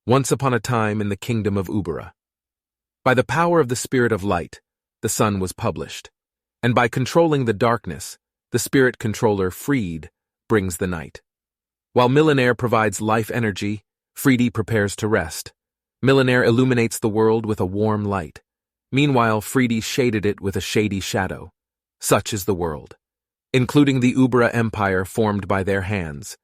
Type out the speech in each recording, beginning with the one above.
Once upon a time in the kingdom of Ubera. By the power of the spirit of light, the sun was published, and by controlling the darkness, the spirit controller Freed brings the night. While Millionaire provides life energy, Freedy prepares to rest. Millionaire illuminates the world with a warm light. Meanwhile, Freedy shaded it with a shady shadow. Such is the world, including the Ubera Empire formed by their hands.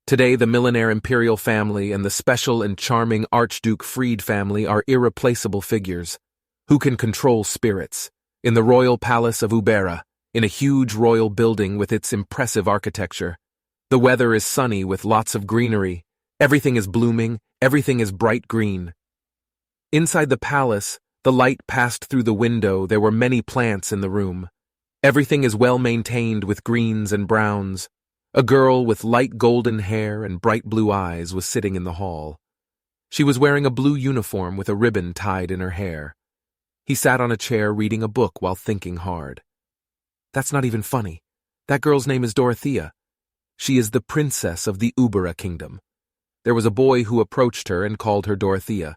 Today, the Millionaire imperial family and the special and charming Archduke Freed family are irreplaceable figures who can control spirits. In the royal palace of Ubera, in a huge royal building with its impressive architecture, the weather is sunny with lots of greenery. Everything is blooming, everything is bright green. Inside the palace, the light passed through the window. There were many plants in the room. Everything is well maintained with greens and browns. A girl with light golden hair and bright blue eyes was sitting in the hall. She was wearing a blue uniform with a ribbon tied in her hair. He sat on a chair reading a book while thinking hard. That's not even funny. That girl's name is Dorothea. She is the princess of the Ubera kingdom. There was a boy who approached her and called her Dorothea,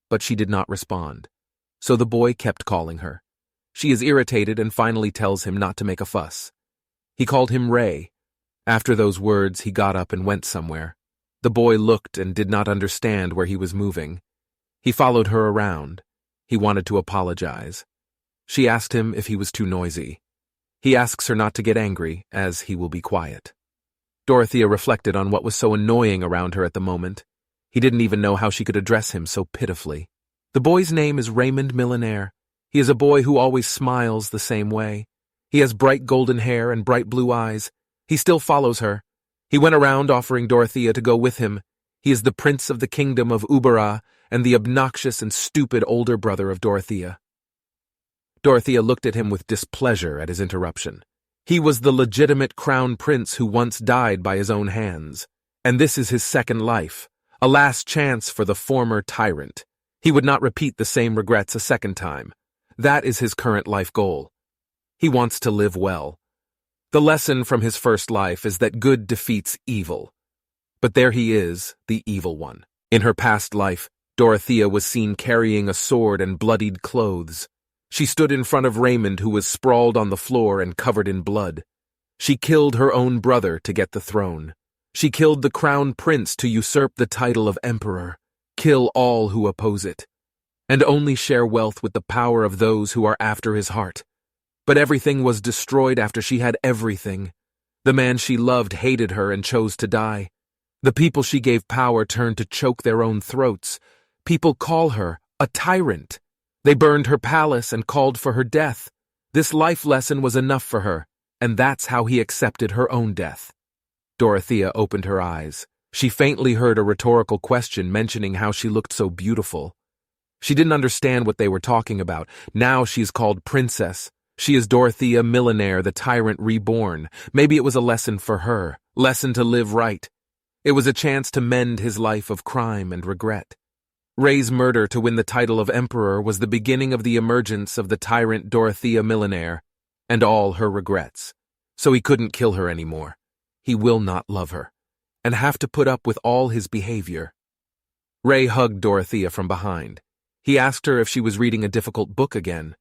but she did not respond. So the boy kept calling her. She is irritated and finally tells him not to make a fuss. He called him Ray. After those words, he got up and went somewhere. The boy looked and did not understand where he was moving. He followed her around. He wanted to apologize. She asked him if he was too noisy. He asks her not to get angry, as he will be quiet. Dorothea reflected on what was so annoying around her at the moment. He didn't even know how she could address him so pitifully. The boy's name is Raymond Millionaire. He is a boy who always smiles the same way. He has bright golden hair and bright blue eyes. He still follows her. He went around offering Dorothea to go with him. He is the prince of the kingdom of Ubera and the obnoxious and stupid older brother of Dorothea. Dorothea looked at him with displeasure at his interruption. He was the legitimate crown prince who once died by his own hands. And this is his second life, a last chance for the former tyrant. He would not repeat the same regrets a second time. That is his current life goal. He wants to live well. The lesson from his first life is that good defeats evil. But there he is, the evil one. In her past life, Dorothea was seen carrying a sword and bloodied clothes. She stood in front of Raymond, who was sprawled on the floor and covered in blood. She killed her own brother to get the throne. She killed the crown prince to usurp the title of emperor, kill all who oppose it, and only share wealth with the power of those who are after his heart. But everything was destroyed after she had everything. The man she loved hated her and chose to die. The people she gave power turned to choke their own throats. People call her a tyrant. They burned her palace and called for her death. This life lesson was enough for her, and that's how he accepted her own death. Dorothea opened her eyes. She faintly heard a rhetorical question mentioning how she looked so beautiful. She didn't understand what they were talking about. Now she's called princess. She is Dorothea Millionaire, the tyrant reborn. Maybe it was a lesson for her, lesson to live right. It was a chance to mend his life of crime and regret. Ray's murder to win the title of emperor was the beginning of the emergence of the tyrant Dorothea Millionaire and all her regrets. So he couldn't kill her anymore. He will not love her and have to put up with all his behavior. Ray hugged Dorothea from behind. He asked her if she was reading a difficult book again.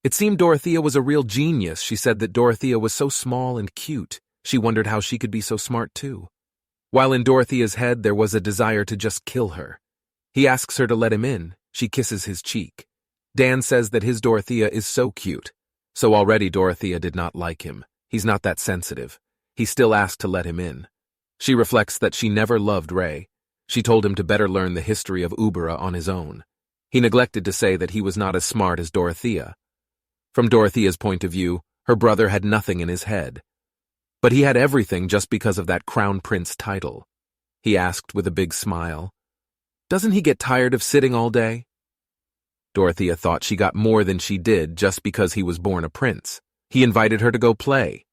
It seemed Dorothea was a real genius. She said that Dorothea was so small and cute. She wondered how she could be so smart too. While in Dorothea's head there was a desire to just kill her. He asks her to let him in. She kisses his cheek. Dan says that his Dorothea is so cute. So already Dorothea did not like him. He's not that sensitive. He still asked to let him in. She reflects that she never loved Ray. She told him to better learn the history of Ubera on his own. He neglected to say that he was not as smart as Dorothea. From Dorothea's point of view, her brother had nothing in his head. But he had everything just because of that crown prince title. He asked with a big smile, "Doesn't he get tired of sitting all day?" Dorothea thought she got more than she did just because he was born a prince. He invited her to go play.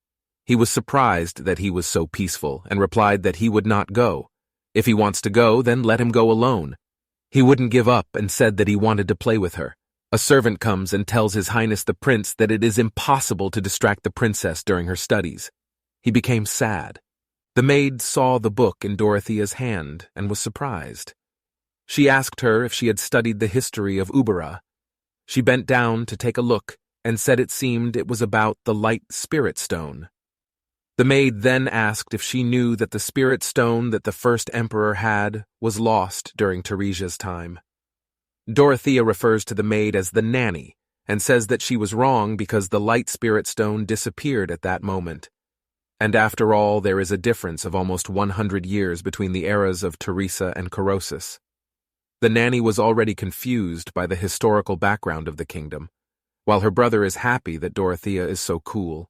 He was surprised that he was so peaceful and replied that he would not go. If he wants to go, then let him go alone. He wouldn't give up and said that he wanted to play with her. A servant comes and tells His Highness the Prince that it is impossible to distract the princess during her studies. He became sad. The maid saw the book in Dorothea's hand and was surprised. She asked her if she had studied the history of Ubera. She bent down to take a look and said it seemed it was about the light spirit stone. The maid then asked if she knew that the spirit stone that the first emperor had was lost during Teresia's time. Dorothea refers to the maid as the nanny and says that she was wrong because the light spirit stone disappeared at that moment. And after all, there is a difference of almost 100 years between the eras of Teresa and Croesus. The nanny was already confused by the historical background of the kingdom, while her brother is happy that Dorothea is so cool.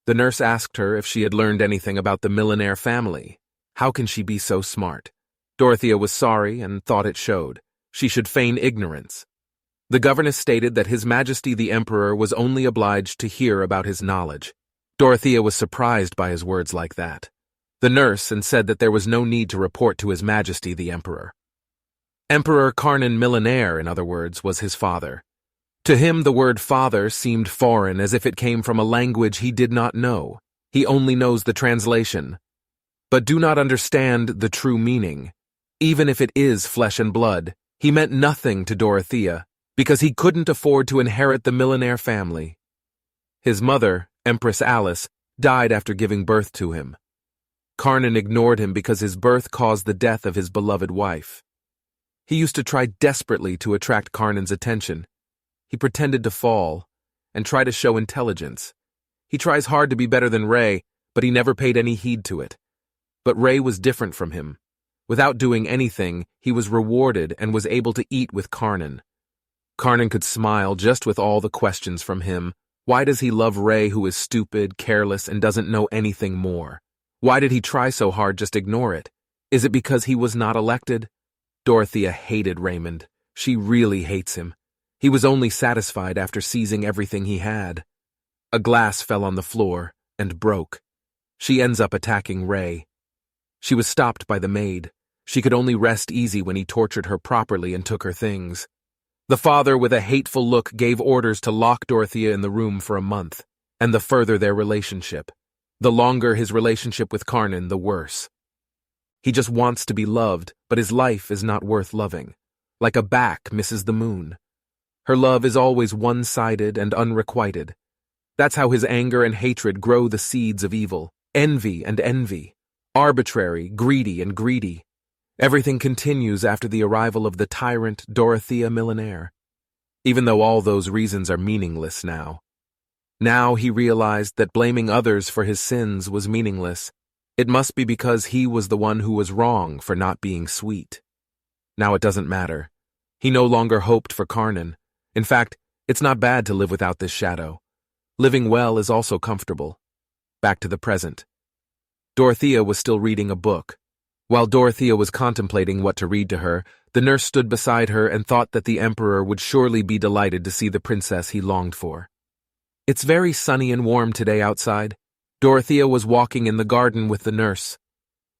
The nurse asked her if she had learned anything about the millionaire family. How can she be so smart? Dorothea was sorry and thought it showed. She should feign ignorance. The governess stated that His Majesty the Emperor was only obliged to hear about his knowledge. Dorothea was surprised by his words like that. The nurse and said that there was no need to report to His Majesty the Emperor. Emperor Carnan Millionaire, in other words, was his father. To him the word father seemed foreign, as if it came from a language he did not know. He only knows the translation, but do not understand the true meaning. Even if it is flesh and blood, he meant nothing to Dorothea, because he couldn't afford to inherit the millionaire family. His mother, Empress Alice, died after giving birth to him. Carnan ignored him because his birth caused the death of his beloved wife. He used to try desperately to attract Carnan's attention. He pretended to fall and try to show intelligence. He tries hard to be better than Ray, but he never paid any heed to it. But Ray was different from him. Without doing anything, he was rewarded and was able to eat with Carnan. Carnan could smile just with all the questions from him. Why does he love Ray, who is stupid, careless, and doesn't know anything more? Why did he try so hard? Just ignore it. Is it because he was not elected? Dorothea hated Raymond. She really hates him. He was only satisfied after seizing everything he had. A glass fell on the floor and broke. She ends up attacking Ray. She was stopped by the maid. She could only rest easy when he tortured her properly and took her things. The father, with a hateful look, gave orders to lock Dorothea in the room for a month, and the further their relationship. The longer his relationship with Carnan, the worse. He just wants to be loved, but his life is not worth loving. Like a back misses the moon. Her love is always one-sided and unrequited. That's how his anger and hatred grow the seeds of evil. Envy and envy. Arbitrary, greedy and greedy. Everything continues after the arrival of the tyrant Dorothea Millionaire. Even though all those reasons are meaningless now. Now he realized that blaming others for his sins was meaningless. It must be because he was the one who was wrong for not being sweet. Now it doesn't matter. He no longer hoped for Carnan. In fact, it's not bad to live without this shadow. Living well is also comfortable. Back to the present. Dorothea was still reading a book. While Dorothea was contemplating what to read to her, the nurse stood beside her and thought that the emperor would surely be delighted to see the princess he longed for. It's very sunny and warm today outside. Dorothea was walking in the garden with the nurse.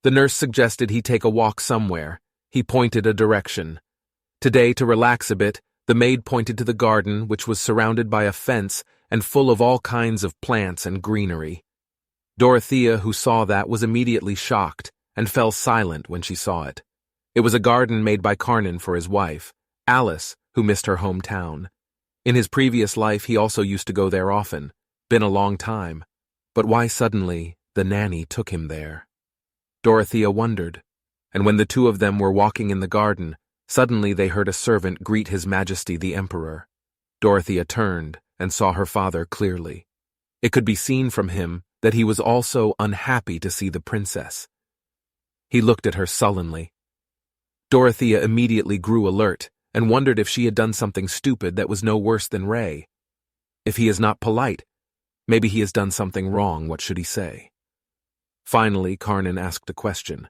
The nurse suggested he take a walk somewhere. He pointed a direction. Today, to relax a bit, the maid pointed to the garden, which was surrounded by a fence and full of all kinds of plants and greenery. Dorothea, who saw that, was immediately shocked and fell silent when she saw it. It was a garden made by Carnan for his wife, Alice, who missed her hometown. In his previous life, he also used to go there often. Been a long time. But why suddenly the nanny took him there? Dorothea wondered, and when the two of them were walking in the garden, suddenly they heard a servant greet His Majesty the Emperor. Dorothea turned and saw her father clearly. It could be seen from him that he was also unhappy to see the princess. He looked at her sullenly. Dorothea immediately grew alert and wondered if she had done something stupid that was no worse than Ray. If he is not polite, maybe he has done something wrong. What should he say? Finally, Carnan asked a question.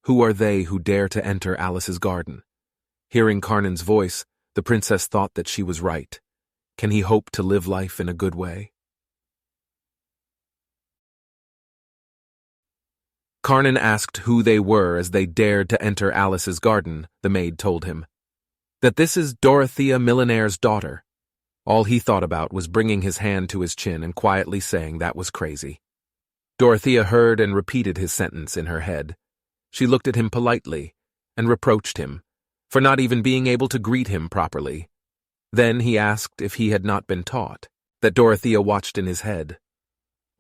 Who are they who dare to enter Alice's garden? Hearing Carnan's voice, the princess thought that she was right. Can he hope to live life in a good way? Carnan asked who they were as they dared to enter Alice's garden. The maid told him that this is Dorothea Millionaire's daughter. All he thought about was bringing his hand to his chin and quietly saying that was crazy. Dorothea heard and repeated his sentence in her head. She looked at him politely and reproached him, for not even being able to greet him properly. Then he asked if he had not been taught, that Dorothea watched in his head,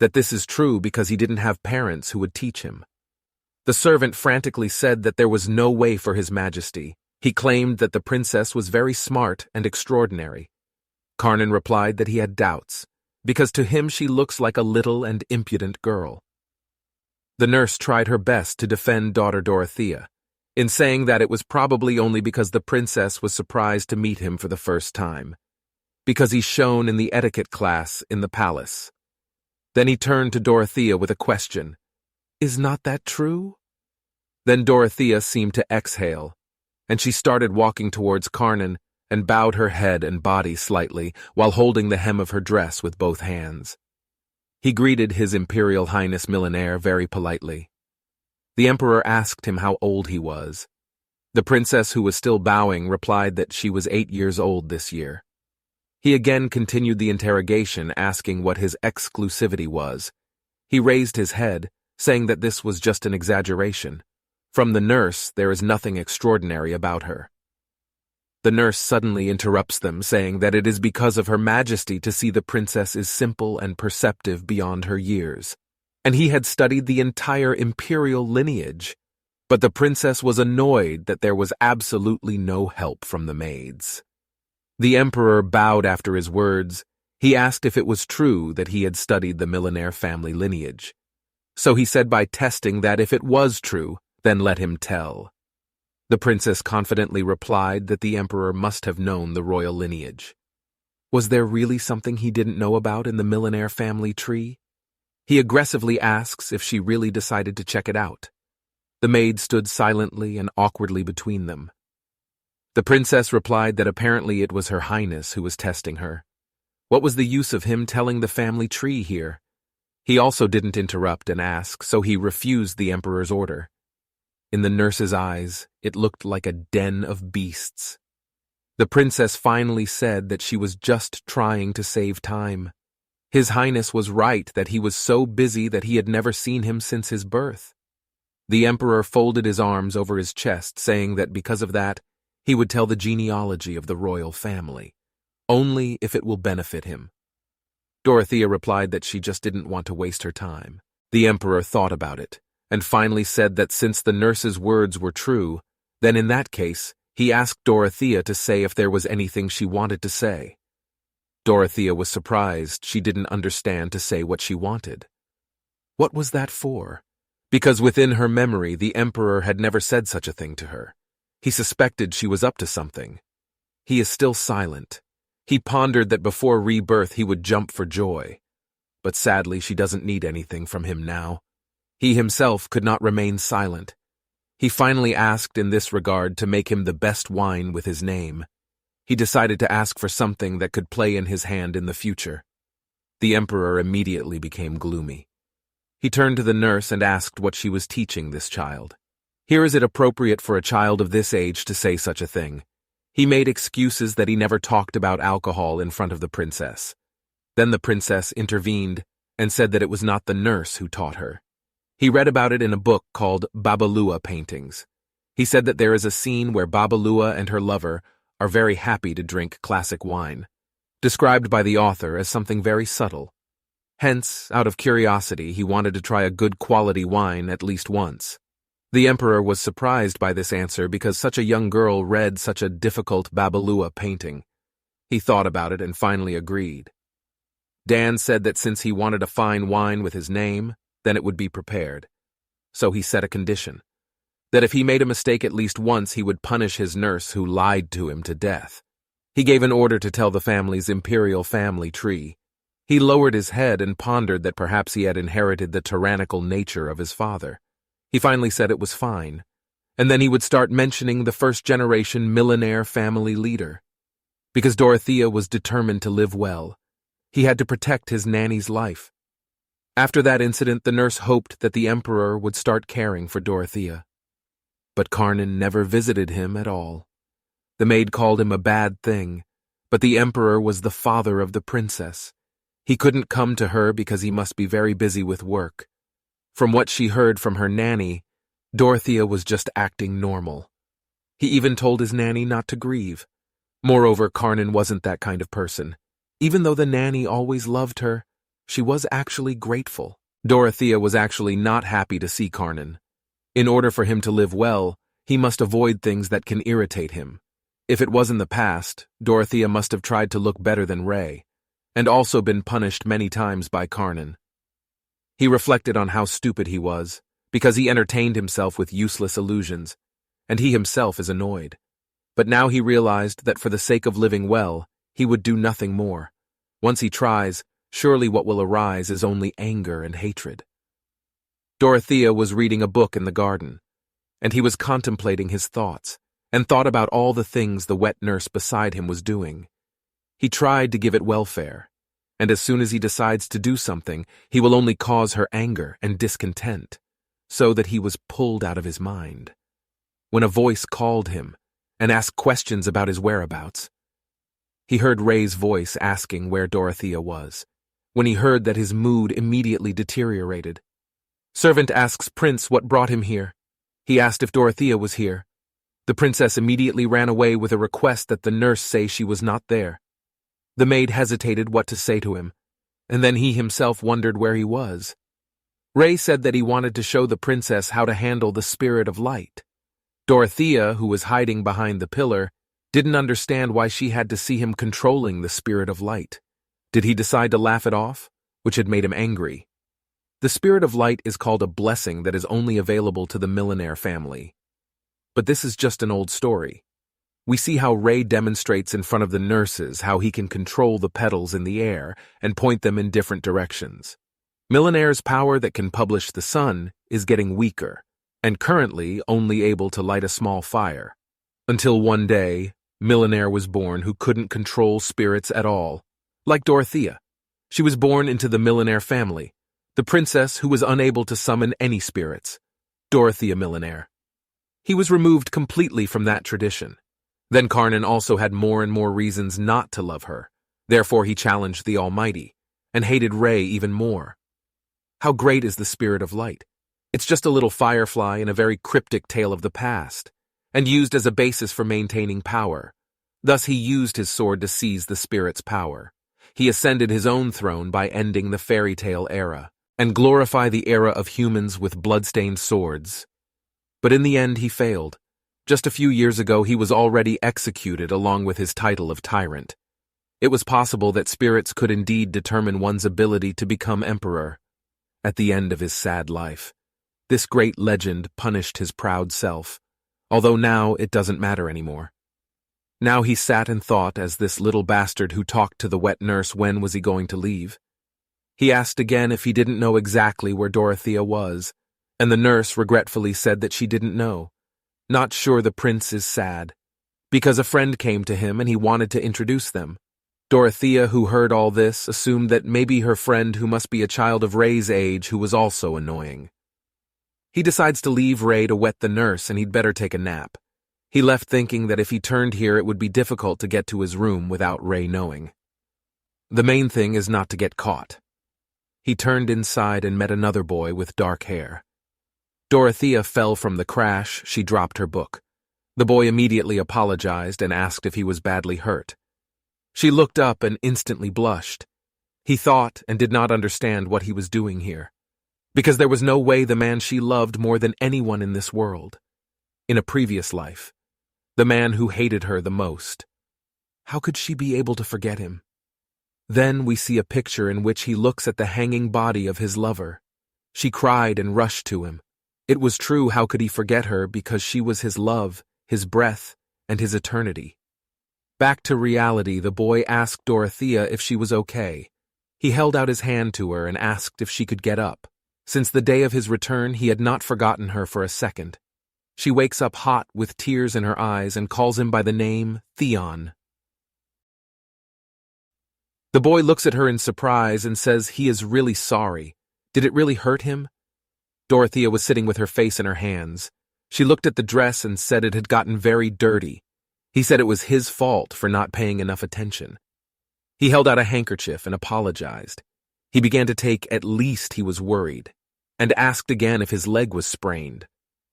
that this is true because he didn't have parents who would teach him. The servant frantically said that there was no way for His Majesty. He claimed that the princess was very smart and extraordinary. Karnan replied that he had doubts, because to him she looks like a little and impudent girl. The nurse tried her best to defend daughter Dorothea, in saying that it was probably only because the princess was surprised to meet him for the first time, because he shone in the etiquette class in the palace. Then he turned to Dorothea with a question. Is not that true? Then Dorothea seemed to exhale, and she started walking towards Karnan and bowed her head and body slightly while holding the hem of her dress with both hands. He greeted His Imperial Highness Millionaire very politely. The emperor asked him how old he was. The princess, who was still bowing, replied that she was 8 years old this year. He again continued the interrogation, asking what his exclusivity was. He raised his head, saying that this was just an exaggeration. From the nurse, there is nothing extraordinary about her. The nurse suddenly interrupts them, saying that it is because of Her Majesty to see the princess is simple and perceptive beyond her years, and he had studied the entire imperial lineage. But the princess was annoyed that there was absolutely no help from the maids. The emperor bowed after his words. He asked if it was true that he had studied the millionaire family lineage. So he said by testing that if it was true, then let him tell. The princess confidently replied that the emperor must have known the royal lineage. Was there really something he didn't know about in the millionaire family tree? He aggressively asks if she really decided to check it out. The maid stood silently and awkwardly between them. The princess replied that apparently it was Her Highness who was testing her. What was the use of him telling the family tree here? He also didn't interrupt and ask, so he refused the emperor's order. In the nurse's eyes, it looked like a den of beasts. The princess finally said that she was just trying to save time. His Highness was right that he was so busy that he had never seen him since his birth. The emperor folded his arms over his chest, saying that because of that, he would tell the genealogy of the royal family, only if it will benefit him. Dorothea replied that she just didn't want to waste her time. The emperor thought about it, and finally said that since the nurse's words were true, then in that case, he asked Dorothea to say if there was anything she wanted to say. Dorothea was surprised she didn't understand to say what she wanted. What was that for? Because within her memory, the emperor had never said such a thing to her. He suspected she was up to something. He is still silent. He pondered that before rebirth he would jump for joy. But sadly, she doesn't need anything from him now. He himself could not remain silent. He finally asked in this regard to make him the best wine with his name. He decided to ask for something that could play in his hand in the future. The emperor immediately became gloomy. He turned to the nurse and asked what she was teaching this child. Here is it appropriate for a child of this age to say such a thing. He made excuses that he never talked about alcohol in front of the princess. Then the princess intervened and said that it was not the nurse who taught her. He read about it in a book called Babalua Paintings. He said that there is a scene where Babalua and her lover are very happy to drink classic wine, described by the author as something very subtle. Hence, out of curiosity, he wanted to try a good quality wine at least once. The emperor was surprised by this answer because such a young girl read such a difficult Babalua painting. He thought about it and finally agreed. Dan said that since he wanted a fine wine with his name, then it would be prepared. So he set a condition, that if he made a mistake at least once, he would punish his nurse who lied to him to death. He gave an order to tell the family's imperial family tree. He lowered his head and pondered that perhaps he had inherited the tyrannical nature of his father. He finally said it was fine, and then he would start mentioning the first-generation millionaire family leader. Because Dorothea was determined to live well, he had to protect his nanny's life. After that incident, the nurse hoped that the emperor would start caring for Dorothea. But Karnan never visited him at all. The maid called him a bad thing, but the emperor was the father of the princess. He couldn't come to her because he must be very busy with work. From what she heard from her nanny, Dorothea was just acting normal. He even told his nanny not to grieve. Moreover, Karnan wasn't that kind of person. Even though the nanny always loved her, she was actually grateful. Dorothea was actually not happy to see Karnan. In order for him to live well, he must avoid things that can irritate him. If it was in the past, Dorothea must have tried to look better than Ray, and also been punished many times by Karnan. He reflected on how stupid he was, because he entertained himself with useless illusions, and he himself is annoyed. But now he realized that for the sake of living well, he would do nothing more. Once he tries, surely what will arise is only anger and hatred. Dorothea was reading a book in the garden, and he was contemplating his thoughts, and thought about all the things the wet nurse beside him was doing. He tried to give it welfare, and as soon as he decides to do something, he will only cause her anger and discontent, so that he was pulled out of his mind. When a voice called him and asked questions about his whereabouts, he heard Ray's voice asking where Dorothea was. When he heard that, his mood immediately deteriorated. Servant asks Prince what brought him here. He asked if Dorothea was here. The princess immediately ran away with a request that the nurse say she was not there. The maid hesitated what to say to him, and then he himself wondered where he was. Ray said that he wanted to show the princess how to handle the spirit of light. Dorothea, who was hiding behind the pillar, didn't understand why she had to see him controlling the spirit of light. Did he decide to laugh it off, which had made him angry? The spirit of light is called a blessing that is only available to the millionaire family. But this is just an old story. We see how Ray demonstrates in front of the nurses how he can control the petals in the air and point them in different directions. Millionaire's power that can publish the sun is getting weaker, and currently only able to light a small fire. Until one day, Millionaire was born who couldn't control spirits at all. Like Dorothea, she was born into the millionaire family, the princess who was unable to summon any spirits, Dorothea Millionaire. He was removed completely from that tradition. Then Karnan also had more and more reasons not to love her. Therefore he challenged the Almighty, and hated Ray even more. How great is the spirit of light? It's just a little firefly in a very cryptic tale of the past, and used as a basis for maintaining power. Thus he used his sword to seize the spirit's power. He ascended his own throne by ending the fairy tale era, and glorify the era of humans with bloodstained swords. But in the end he failed. Just a few years ago he was already executed along with his title of tyrant. It was possible that spirits could indeed determine one's ability to become emperor. At the end of his sad life, this great legend punished his proud self, although now it doesn't matter anymore. Now he sat and thought as this little bastard who talked to the wet nurse when was he going to leave. He asked again if he didn't know exactly where Dorothea was, and the nurse regretfully said that she didn't know. Not sure the prince is sad, because a friend came to him and he wanted to introduce them. Dorothea, who heard all this, assumed that maybe her friend who must be a child of Ray's age who was also annoying. He decides to leave Ray to wet the nurse and he'd better take a nap. He left thinking that if he turned here it would be difficult to get to his room without Ray knowing. The main thing is not to get caught. He turned inside and met another boy with dark hair. Dorothea fell from the crash. She dropped her book. The boy immediately apologized and asked if he was badly hurt. She looked up and instantly blushed. He thought and did not understand what he was doing here, because there was no way the man she loved more than anyone in this world. In a previous life, the man who hated her the most. How could she be able to forget him? Then we see a picture in which he looks at the hanging body of his lover. She cried and rushed to him. It was true, how could he forget her, because she was his love, his breath, and his eternity. Back to reality, the boy asked Dorothea if she was okay. He held out his hand to her and asked if she could get up. Since the day of his return, he had not forgotten her for a second. She wakes up hot with tears in her eyes and calls him by the name Theon. The boy looks at her in surprise and says he is really sorry. Did it really hurt him? Dorothea was sitting with her face in her hands. She looked at the dress and said it had gotten very dirty. He said it was his fault for not paying enough attention. He held out a handkerchief and apologized. He began to take at least he was worried, and asked again if his leg was sprained.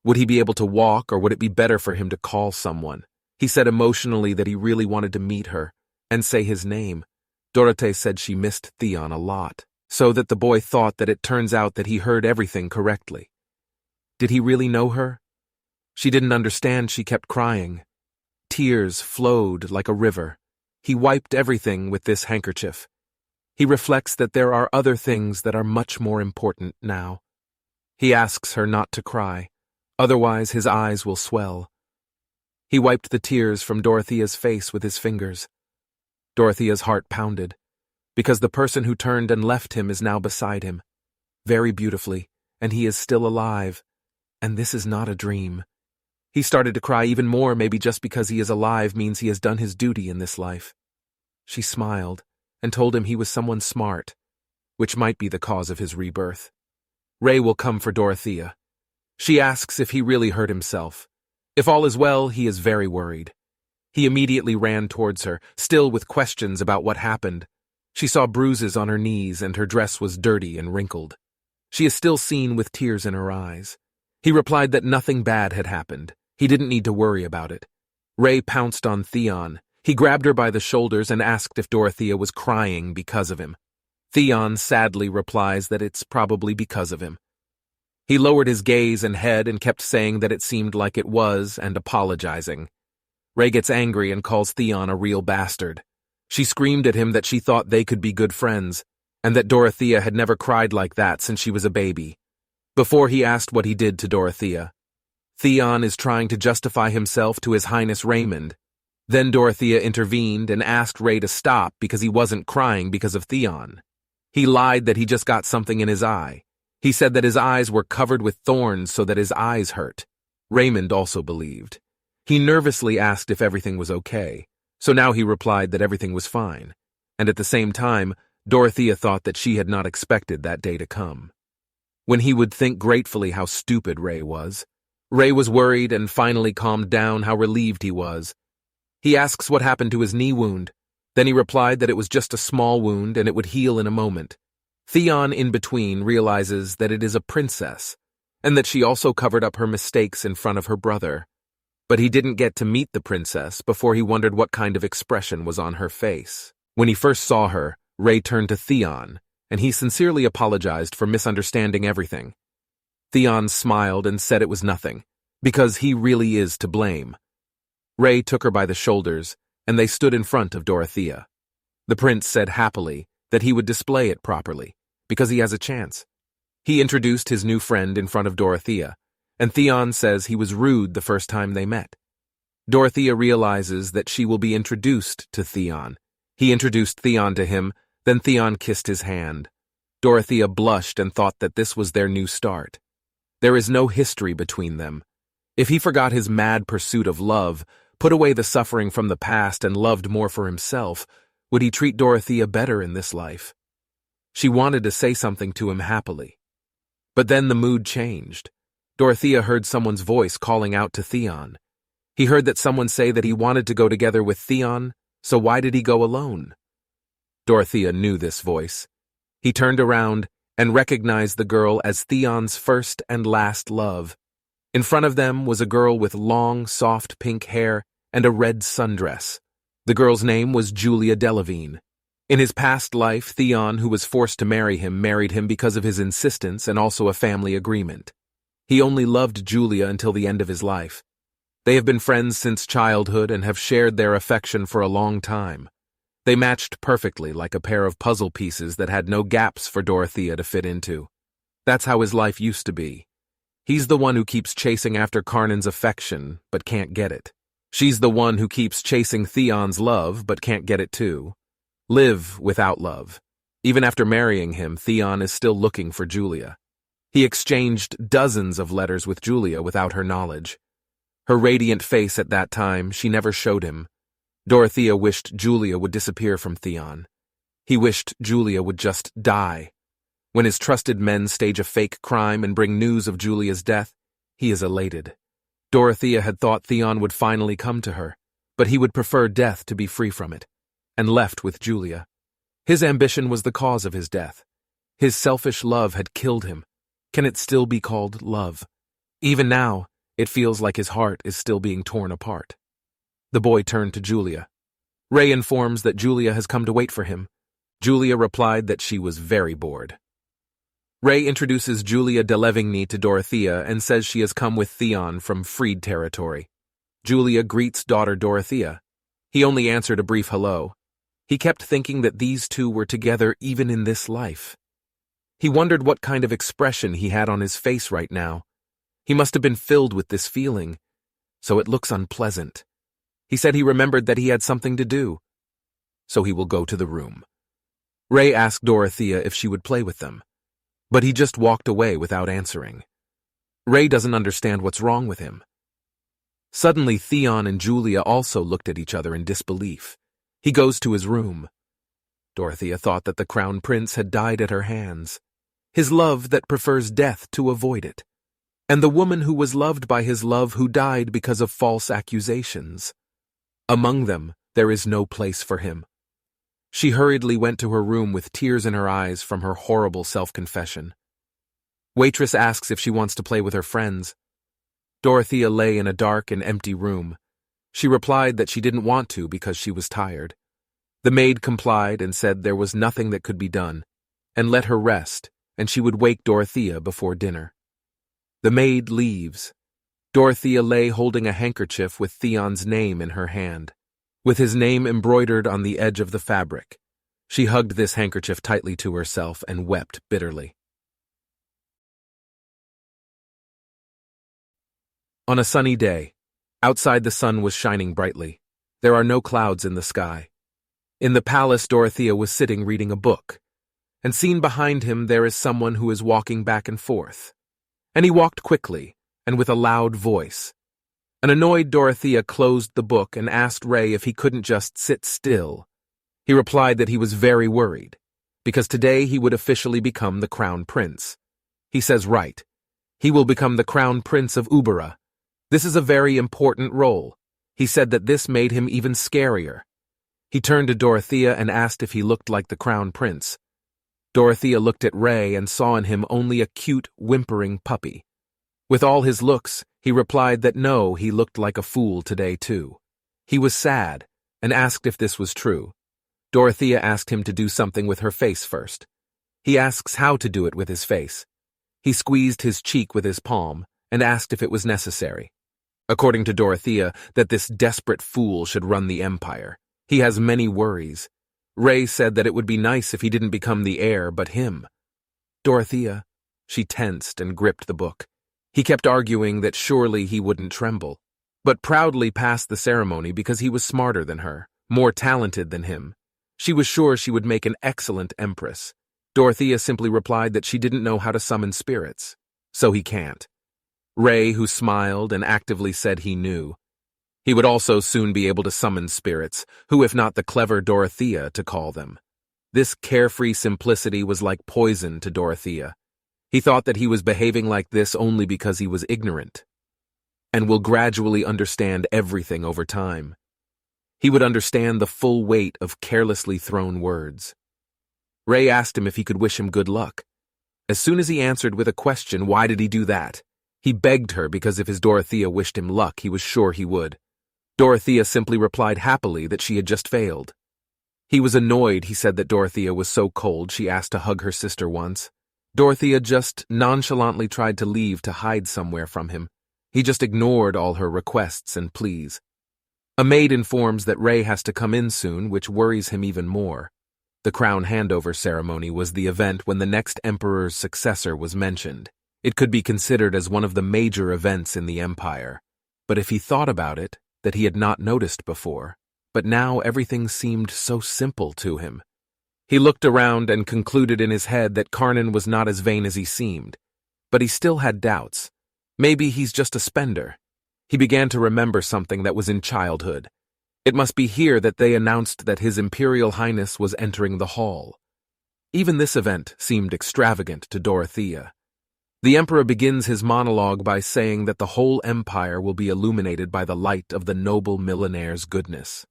Would he be able to walk, or would it be better for him to call someone? He said emotionally that he really wanted to meet her and say his name. Dorothy said she missed Theon a lot, so that the boy thought that it turns out that he heard everything correctly. Did he really know her? She didn't understand. She kept crying. Tears flowed like a river. He wiped everything with this handkerchief. He reflects that there are other things that are much more important now. He asks her not to cry, otherwise his eyes will swell. He wiped the tears from Dorothea's face with his fingers. Dorothea's heart pounded, because the person who turned and left him is now beside him, very beautifully, and he is still alive, and this is not a dream. He started to cry even more, maybe just because he is alive means he has done his duty in this life. She smiled and told him he was someone smart, which might be the cause of his rebirth. Ray will come for Dorothea. She asks if he really hurt himself. If all is well, he is very worried. He immediately ran towards her, still with questions about what happened. She saw bruises on her knees and her dress was dirty and wrinkled. She is still seen with tears in her eyes. He replied that nothing bad had happened. He didn't need to worry about it. Ray pounced on Theon. He grabbed her by the shoulders and asked if Dorothea was crying because of him. Theon sadly replies that it's probably because of him. He lowered his gaze and head and kept saying that it seemed like it was and apologizing. Ray gets angry and calls Theon a real bastard. She screamed at him that she thought they could be good friends, and that Dorothea had never cried like that since she was a baby. Before he asked what he did to Dorothea, Theon is trying to justify himself to His Highness Raymond. Then Dorothea intervened and asked Ray to stop because he wasn't crying because of Theon. He lied that he just got something in his eye. He said that his eyes were covered with thorns so that his eyes hurt. Raymond also believed. He nervously asked if everything was okay, so now he replied that everything was fine, and at the same time, Dorothea thought that she had not expected that day to come. When he would think gratefully how stupid Ray was worried and finally calmed down how relieved he was. He asks what happened to his knee wound. Then he replied that it was just a small wound and it would heal in a moment. Theon, in between, realizes that it is a princess, and that she also covered up her mistakes in front of her brother. But he didn't get to meet the princess before he wondered what kind of expression was on her face. When he first saw her, Ray turned to Theon, and he sincerely apologized for misunderstanding everything. Theon smiled and said it was nothing, because he really is to blame. Ray took her by the shoulders, and they stood in front of Dorothea. The prince said happily that he would display it properly, because he has a chance. He introduced his new friend in front of Dorothea, and Theon says he was rude the first time they met. Dorothea realizes that she will be introduced to Theon. He introduced Theon to him, then Theon kissed his hand. Dorothea blushed and thought that this was their new start. There is no history between them. If he forgot his mad pursuit of love, put away the suffering from the past and loved more for himself, would he treat Dorothea better in this life? She wanted to say something to him happily. But then the mood changed. Dorothea heard someone's voice calling out to Theon. He heard that someone say that he wanted to go together with Theon, so why did he go alone? Dorothea knew this voice. He turned around and recognized the girl as Theon's first and last love. In front of them was a girl with long, soft pink hair and a red sundress. The girl's name was Julia Delavigne. In his past life, Theon, who was forced to marry him, married him because of his insistence and also a family agreement. He only loved Julia until the end of his life. They have been friends since childhood and have shared their affection for a long time. They matched perfectly like a pair of puzzle pieces that had no gaps for Dorothea to fit into. That's how his life used to be. He's the one who keeps chasing after Karnan's affection, but can't get it. She's the one who keeps chasing Theon's love, but can't get it too. Live without love. Even after marrying him, Theon is still looking for Julia. He exchanged dozens of letters with Julia without her knowledge. Her radiant face at that time, she never showed him. Dorothea wished Julia would disappear from Theon. He wished Julia would just die. When his trusted men stage a fake crime and bring news of Julia's death, he is elated. Dorothea had thought Theon would finally come to her, but he would prefer death to be free from it, and left with Julia. His ambition was the cause of his death. His selfish love had killed him. Can it still be called love? Even now, It feels like his heart is still being torn apart. The boy turned to Julia. Ray informs that Julia has come to wait for him. Julia replied that she was very bored. Ray introduces Julia de Levigny to Dorothea and says she has come with Theon from freed territory. Julia greets daughter Dorothea. He only answered a brief hello. He kept thinking that these two were together even in this life. He wondered what kind of expression he had on his face right now. He must have been filled with this feeling, so it looks unpleasant. He said he remembered that he had something to do, so he will go to the room. Ray asked Dorothea if she would play with them, but he just walked away without answering. Ray doesn't understand what's wrong with him. Suddenly, Theon and Julia also looked at each other in disbelief. He goes to his room. Dorothea thought that the crown prince had died at her hands. His love that prefers death to avoid it. And the woman who was loved by his love who died because of false accusations. Among them, there is no place for him. She hurriedly went to her room with tears in her eyes from her horrible self-confession. Waitress asks if she wants to play with her friends. Dorothea lay in a dark and empty room. She replied that she didn't want to because she was tired. The maid complied and said there was nothing that could be done, and let her rest, and she would wake Dorothea before dinner. The maid leaves. Dorothea lay holding a handkerchief with Theon's name in her hand, with his name embroidered on the edge of the fabric. She hugged this handkerchief tightly to herself and wept bitterly. On a sunny day, outside the sun was shining brightly. There are no clouds in the sky. In the palace, Dorothea was sitting reading a book, and seen behind him there is someone who is walking back and forth. And he walked quickly, and with a loud voice. An annoyed Dorothea closed the book and asked Ray if he couldn't just sit still. He replied that he was very worried, because today he would officially become the crown prince. He says right. He will become the crown prince of Ubera. This is a very important role. He said that this made him even scarier. He turned to Dorothea and asked if he looked like the crown prince. Dorothea looked at Ray and saw in him only a cute, whimpering puppy. With all his looks, he replied that no, he looked like a fool today too. He was sad and asked if this was true. Dorothea asked him to do something with her face first. He asks how to do it with his face. He squeezed his cheek with his palm and asked if it was necessary. According to Dorothea, that this desperate fool should run the empire. He has many worries. Ray said that it would be nice if he didn't become the heir, but him. Dorothea, she tensed and gripped the book. He kept arguing that surely he wouldn't tremble, but proudly passed the ceremony because he was smarter than her, more talented than him. She was sure she would make an excellent empress. Dorothea simply replied that she didn't know how to summon spirits, so he can't. Ray, who smiled and actively said he knew. He would also soon be able to summon spirits, who if not the clever Dorothea to call them. This carefree simplicity was like poison to Dorothea. He thought that he was behaving like this only because he was ignorant, and will gradually understand everything over time. He would understand the full weight of carelessly thrown words. Ray asked him if he could wish him good luck. As soon as he answered with a question, why did he do that? He begged her because if his Dorothea wished him luck, he was sure he would. Dorothea simply replied happily that she had just failed. He was annoyed. He said that Dorothea was so cold she asked to hug her sister once. Dorothea just nonchalantly tried to leave to hide somewhere from him. He just ignored all her requests and pleas. A maid informs that Ray has to come in soon, which worries him even more. The crown handover ceremony was the event when the next emperor's successor was mentioned. It could be considered as one of the major events in the empire. But if he thought about it, that he had not noticed before. But now everything seemed so simple to him. He looked around and concluded in his head that Karnan was not as vain as he seemed. But he still had doubts. Maybe he's just a spender. He began to remember something that was in childhood. It must be here that they announced that His Imperial Highness was entering the hall. Even this event seemed extravagant to Dorothea. The emperor begins his monologue by saying that the whole empire will be illuminated by the light of the noble millionaire's goodness.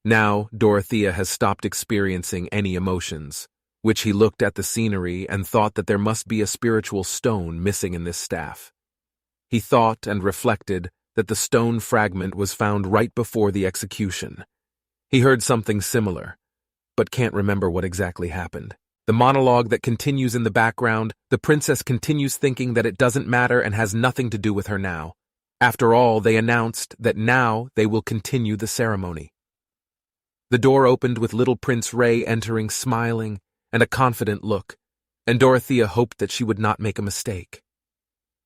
Now, Dorothea has stopped experiencing any emotions, which he looked at the scenery and thought that there must be a spiritual stone missing in this staff. He thought and reflected that the stone fragment was found right before the execution. He heard something similar, but can't remember what exactly happened. The monologue that continues in the background, the princess continues thinking that it doesn't matter and has nothing to do with her now. After all, they announced that now they will continue the ceremony. The door opened with little Prince Ray entering smiling and a confident look, and Dorothea hoped that she would not make a mistake.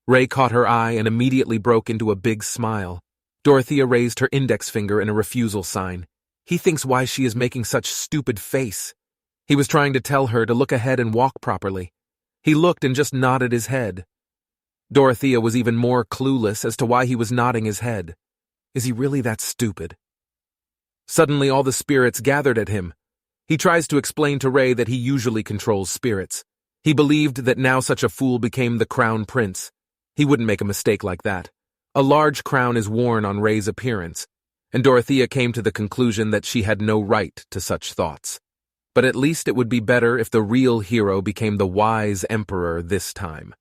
Ray caught her eye and immediately broke into a big smile. Dorothea raised her index finger in a refusal sign. He thinks why she is making such stupid face. He was trying to tell her to look ahead and walk properly. He looked and just nodded his head. Dorothea was even more clueless as to why he was nodding his head. Is he really that stupid? Suddenly all the spirits gathered at him. He tries to explain to Ray that he usually controls spirits. He believed that now such a fool became the crown prince. He wouldn't make a mistake like that. A large crown is worn on Ray's appearance, and Dorothea came to the conclusion that she had no right to such thoughts. But at least it would be better if the real hero became the wise emperor this time.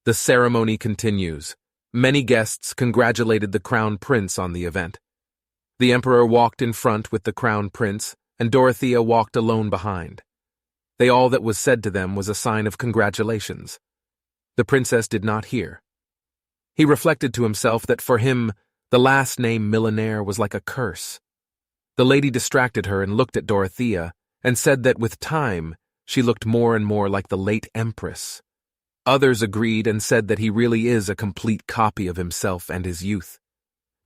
The ceremony continues. Many guests congratulated the crown prince on the event. The emperor walked in front with the crown prince, and Dorothea walked alone behind. All that was said to them was a sign of congratulations. The princess did not hear. He reflected to himself that for him, the last name millionaire was like a curse. The lady distracted her and looked at Dorothea, and said that with time, she looked more and more like the late empress. Others agreed and said that he really is a complete copy of himself and his youth.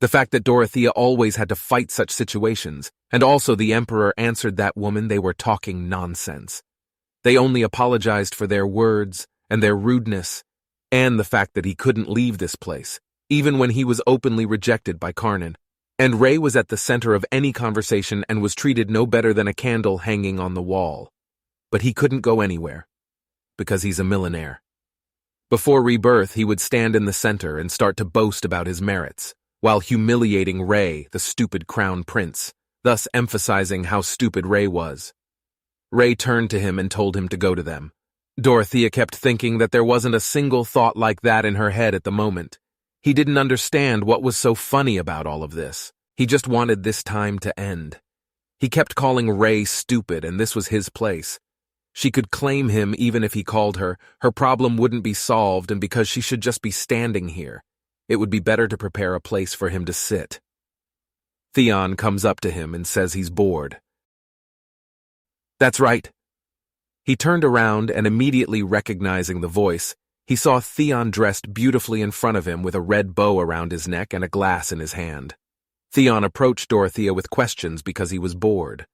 The fact that Dorothea always had to fight such situations, and also the emperor answered that woman they were talking nonsense. They only apologized for their words and their rudeness, and the fact that he couldn't leave this place, even when he was openly rejected by Karnan. And Ray was at the center of any conversation and was treated no better than a candle hanging on the wall. But he couldn't go anywhere, because he's a millionaire. Before rebirth, he would stand in the center and start to boast about his merits, while humiliating Ray, the stupid crown prince, thus emphasizing how stupid Ray was. Ray turned to him and told him to go to them. Dorothea kept thinking that there wasn't a single thought like that in her head at the moment. He didn't understand what was so funny about all of this. He just wanted this time to end. He kept calling Ray stupid, and this was his place. She could claim him even if he called her. Her problem wouldn't be solved, and because she should just be standing here, it would be better to prepare a place for him to sit. Theon comes up to him and says he's bored. That's right. He turned around and immediately recognizing the voice, he saw Theon dressed beautifully in front of him with a red bow around his neck and a glass in his hand. Theon approached Dorothea with questions because he was bored.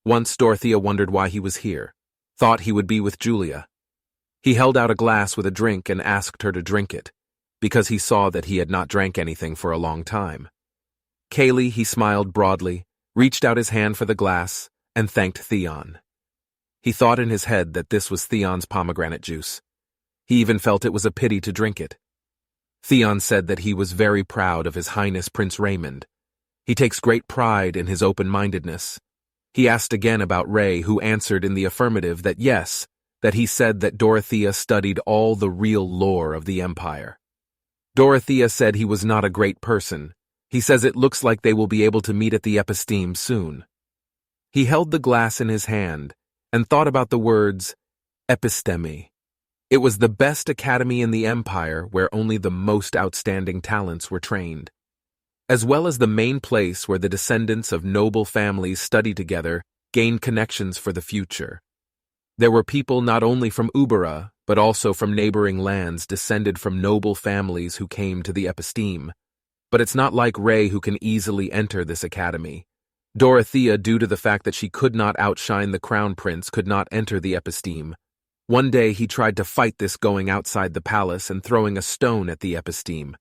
Once Dorothea wondered why he was here, thought he would be with Julia. He held out a glass with a drink and asked her to drink it, because he saw that he had not drank anything for a long time. Kaylee, he smiled broadly, reached out his hand for the glass, and thanked Theon. He thought in his head that this was Theon's pomegranate juice. He even felt it was a pity to drink it. Theon said that he was very proud of His Highness Prince Raymond. He takes great pride in his open-mindedness. He asked again about Ray, who answered in the affirmative that yes, that he said that Dorothea studied all the real lore of the Empire. Dorothea said he was not a great person. He says it looks like they will be able to meet at the episteme soon. He held the glass in his hand and thought about the words, episteme. It was the best academy in the Empire where only the most outstanding talents were trained, as well as the main place where the descendants of noble families study together, gain connections for the future. There were people not only from Ubera, but also from neighboring lands descended from noble families who came to the episteme. But it's not like Ray who can easily enter this academy. Dorothea, due to the fact that she could not outshine the crown prince, could not enter the episteme. One day he tried to fight this going outside the palace and throwing a stone at the episteme.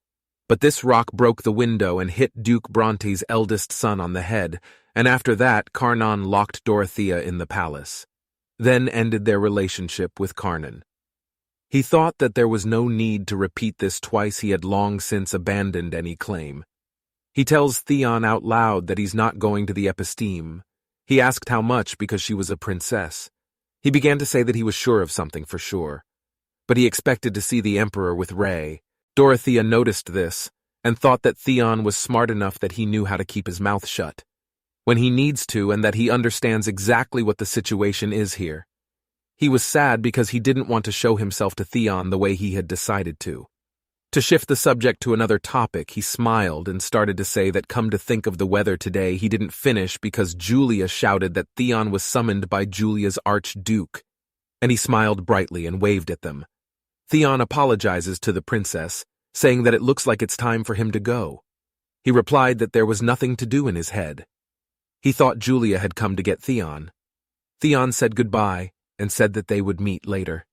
But this rock broke the window and hit Duke Bronte's eldest son on the head, and after that Karnan locked Dorothea in the palace. Then ended their relationship with Karnan. He thought that there was no need to repeat this twice. He had long since abandoned any claim. He tells Theon out loud that he's not going to the episteme. He asked how much because she was a princess. He began to say that he was sure of something for sure. But he expected to see the Emperor with Ray. Dorothea noticed this and thought that Theon was smart enough that he knew how to keep his mouth shut when he needs to, and that he understands exactly what the situation is here. He was sad because he didn't want to show himself to Theon the way he had decided to. To shift the subject to another topic, he smiled and started to say that, come to think of the weather today, he didn't finish because Julia shouted that Theon was summoned by Julia's archduke, and he smiled brightly and waved at them. Theon apologizes to the princess, saying that it looks like it's time for him to go. He replied that there was nothing to do in his head. He thought Julia had come to get Theon. Theon said goodbye and said that they would meet later.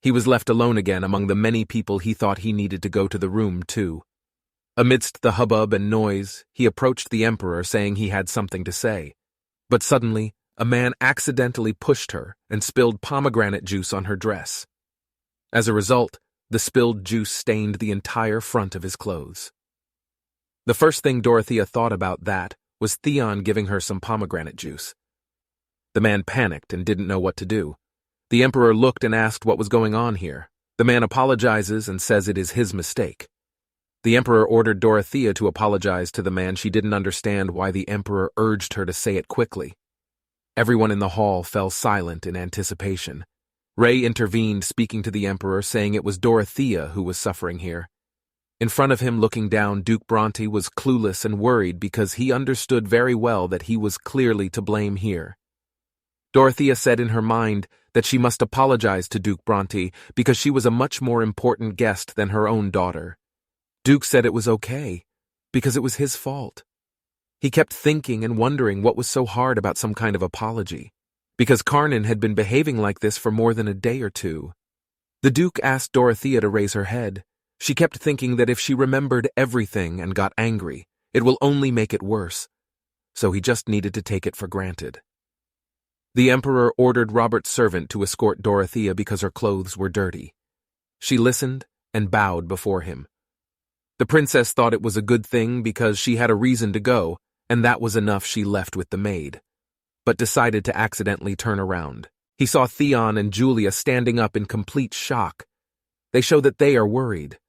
He was left alone again among the many people he thought he needed to go to the room too. Amidst the hubbub and noise, he approached the emperor saying he had something to say. But suddenly, a man accidentally pushed her and spilled pomegranate juice on her dress. As a result, the spilled juice stained the entire front of his clothes. The first thing Dorothea thought about that was Theon giving her some pomegranate juice. The man panicked and didn't know what to do. The emperor looked and asked what was going on here. The man apologizes and says it is his mistake. The emperor ordered Dorothea to apologize to the man. She didn't understand why the emperor urged her to say it quickly. Everyone in the hall fell silent in anticipation. Rey intervened, speaking to the emperor, saying it was Dorothea who was suffering here. In front of him, looking down, Duke Bronte was clueless and worried because he understood very well that he was clearly to blame here. Dorothea said in her mind that she must apologize to Duke Bronte because she was a much more important guest than her own daughter. Duke said it was okay, because it was his fault. He kept thinking and wondering what was so hard about some kind of apology, because Karnan had been behaving like this for more than a day or two. The Duke asked Dorothea to raise her head. She kept thinking that if she remembered everything and got angry, it will only make it worse, so he just needed to take it for granted. The emperor ordered Robert's servant to escort Dorothea because her clothes were dirty. She listened and bowed before him. The princess thought it was a good thing because she had a reason to go, and that was enough. She left with the maid, but decided to accidentally turn around. He saw Theon and Julia standing up in complete shock. They show that they are worried.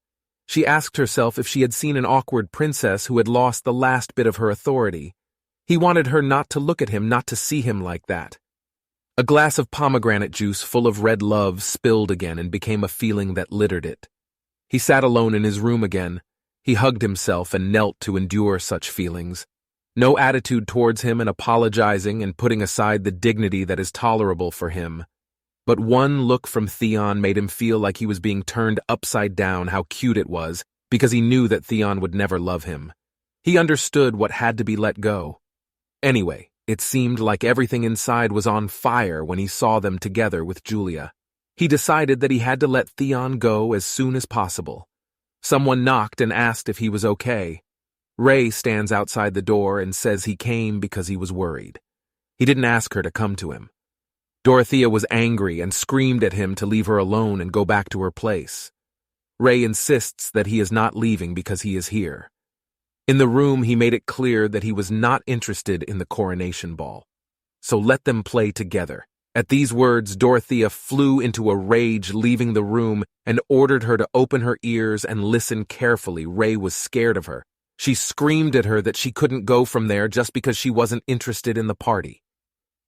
She asked herself if she had seen an awkward princess who had lost the last bit of her authority. He wanted her not to look at him, not to see him like that. A glass of pomegranate juice full of red love spilled again and became a feeling that littered it. He sat alone in his room again. He hugged himself and knelt to endure such feelings. No attitude towards him and apologizing and putting aside the dignity that is tolerable for him. But one look from Theon made him feel like he was being turned upside down. How cute it was, because he knew that Theon would never love him. He understood what had to be let go. Anyway, it seemed like everything inside was on fire when he saw them together with Julia. He decided that he had to let Theon go as soon as possible. Someone knocked and asked if he was okay. Rey stands outside the door and says he came because he was worried. He didn't ask her to come to him. Dorothea was angry and screamed at him to leave her alone and go back to her place. Rey insists that he is not leaving because he is here. In the room, he made it clear that he was not interested in the coronation ball. So let them play together. At these words, Dorothea flew into a rage, leaving the room, and ordered her to open her ears and listen carefully. Rey was scared of her. She screamed at her that she couldn't go from there just because she wasn't interested in the party.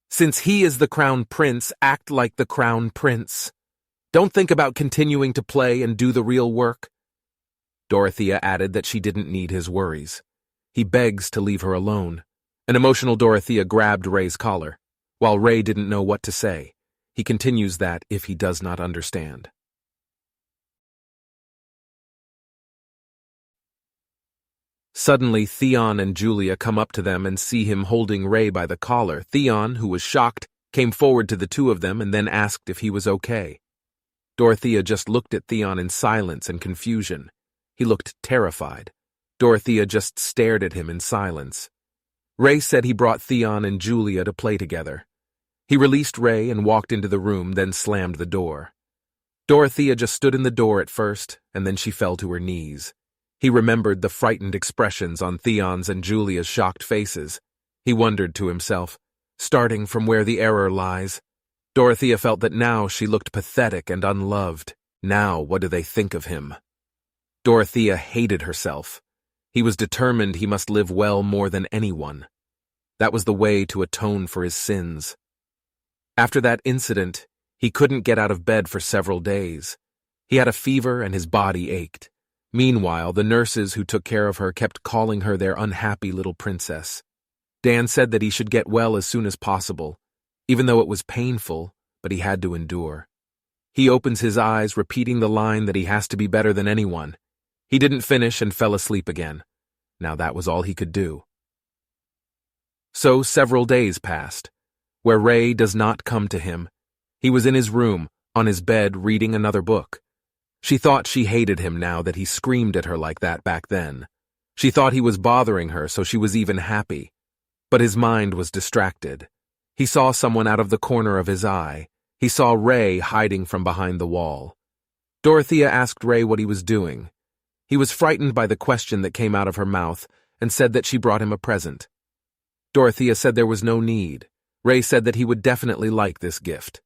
Since he is the crown prince, act like the crown prince. Don't think about continuing to play and do the real work. Dorothea added that she didn't need his worries. He begs to leave her alone. An emotional Dorothea grabbed Rey's collar. While Rey didn't know what to say, he continues that if he does not understand. Suddenly, Theon and Julia come up to them and see him holding Rey by the collar. Theon, who was shocked, came forward to the two of them and then asked if he was okay. Dorothea just looked at Theon in silence and confusion. He looked terrified. Dorothea just stared at him in silence. Rey said he brought Theon and Julia to play together. He released Rey and walked into the room, then slammed the door. Dorothea just stood in the door at first, and then she fell to her knees. He remembered the frightened expressions on Theon's and Julia's shocked faces. He wondered to himself, starting from where the error lies. Dorothea felt that now she looked pathetic and unloved. Now what do they think of him? Dorothea hated herself. He was determined he must live well more than anyone. That was the way to atone for his sins. After that incident, he couldn't get out of bed for several days. He had a fever and his body ached. Meanwhile, the nurses who took care of her kept calling her their unhappy little princess. Dan said that he should get well as soon as possible, even though it was painful, but he had to endure. He opens his eyes, repeating the line that he has to be better than anyone. He didn't finish and fell asleep again. Now that was all he could do. So several days passed, where Ray does not come to him. He was in his room, on his bed, reading another book. She thought she hated him now that he screamed at her like that back then. She thought he was bothering her, so she was even happy. But his mind was distracted. He saw someone out of the corner of his eye. He saw Ray hiding from behind the wall. Dorothea asked Ray what he was doing. He was frightened by the question that came out of her mouth and said that she brought him a present. Dorothea said there was no need. Ray said that he would definitely like this gift.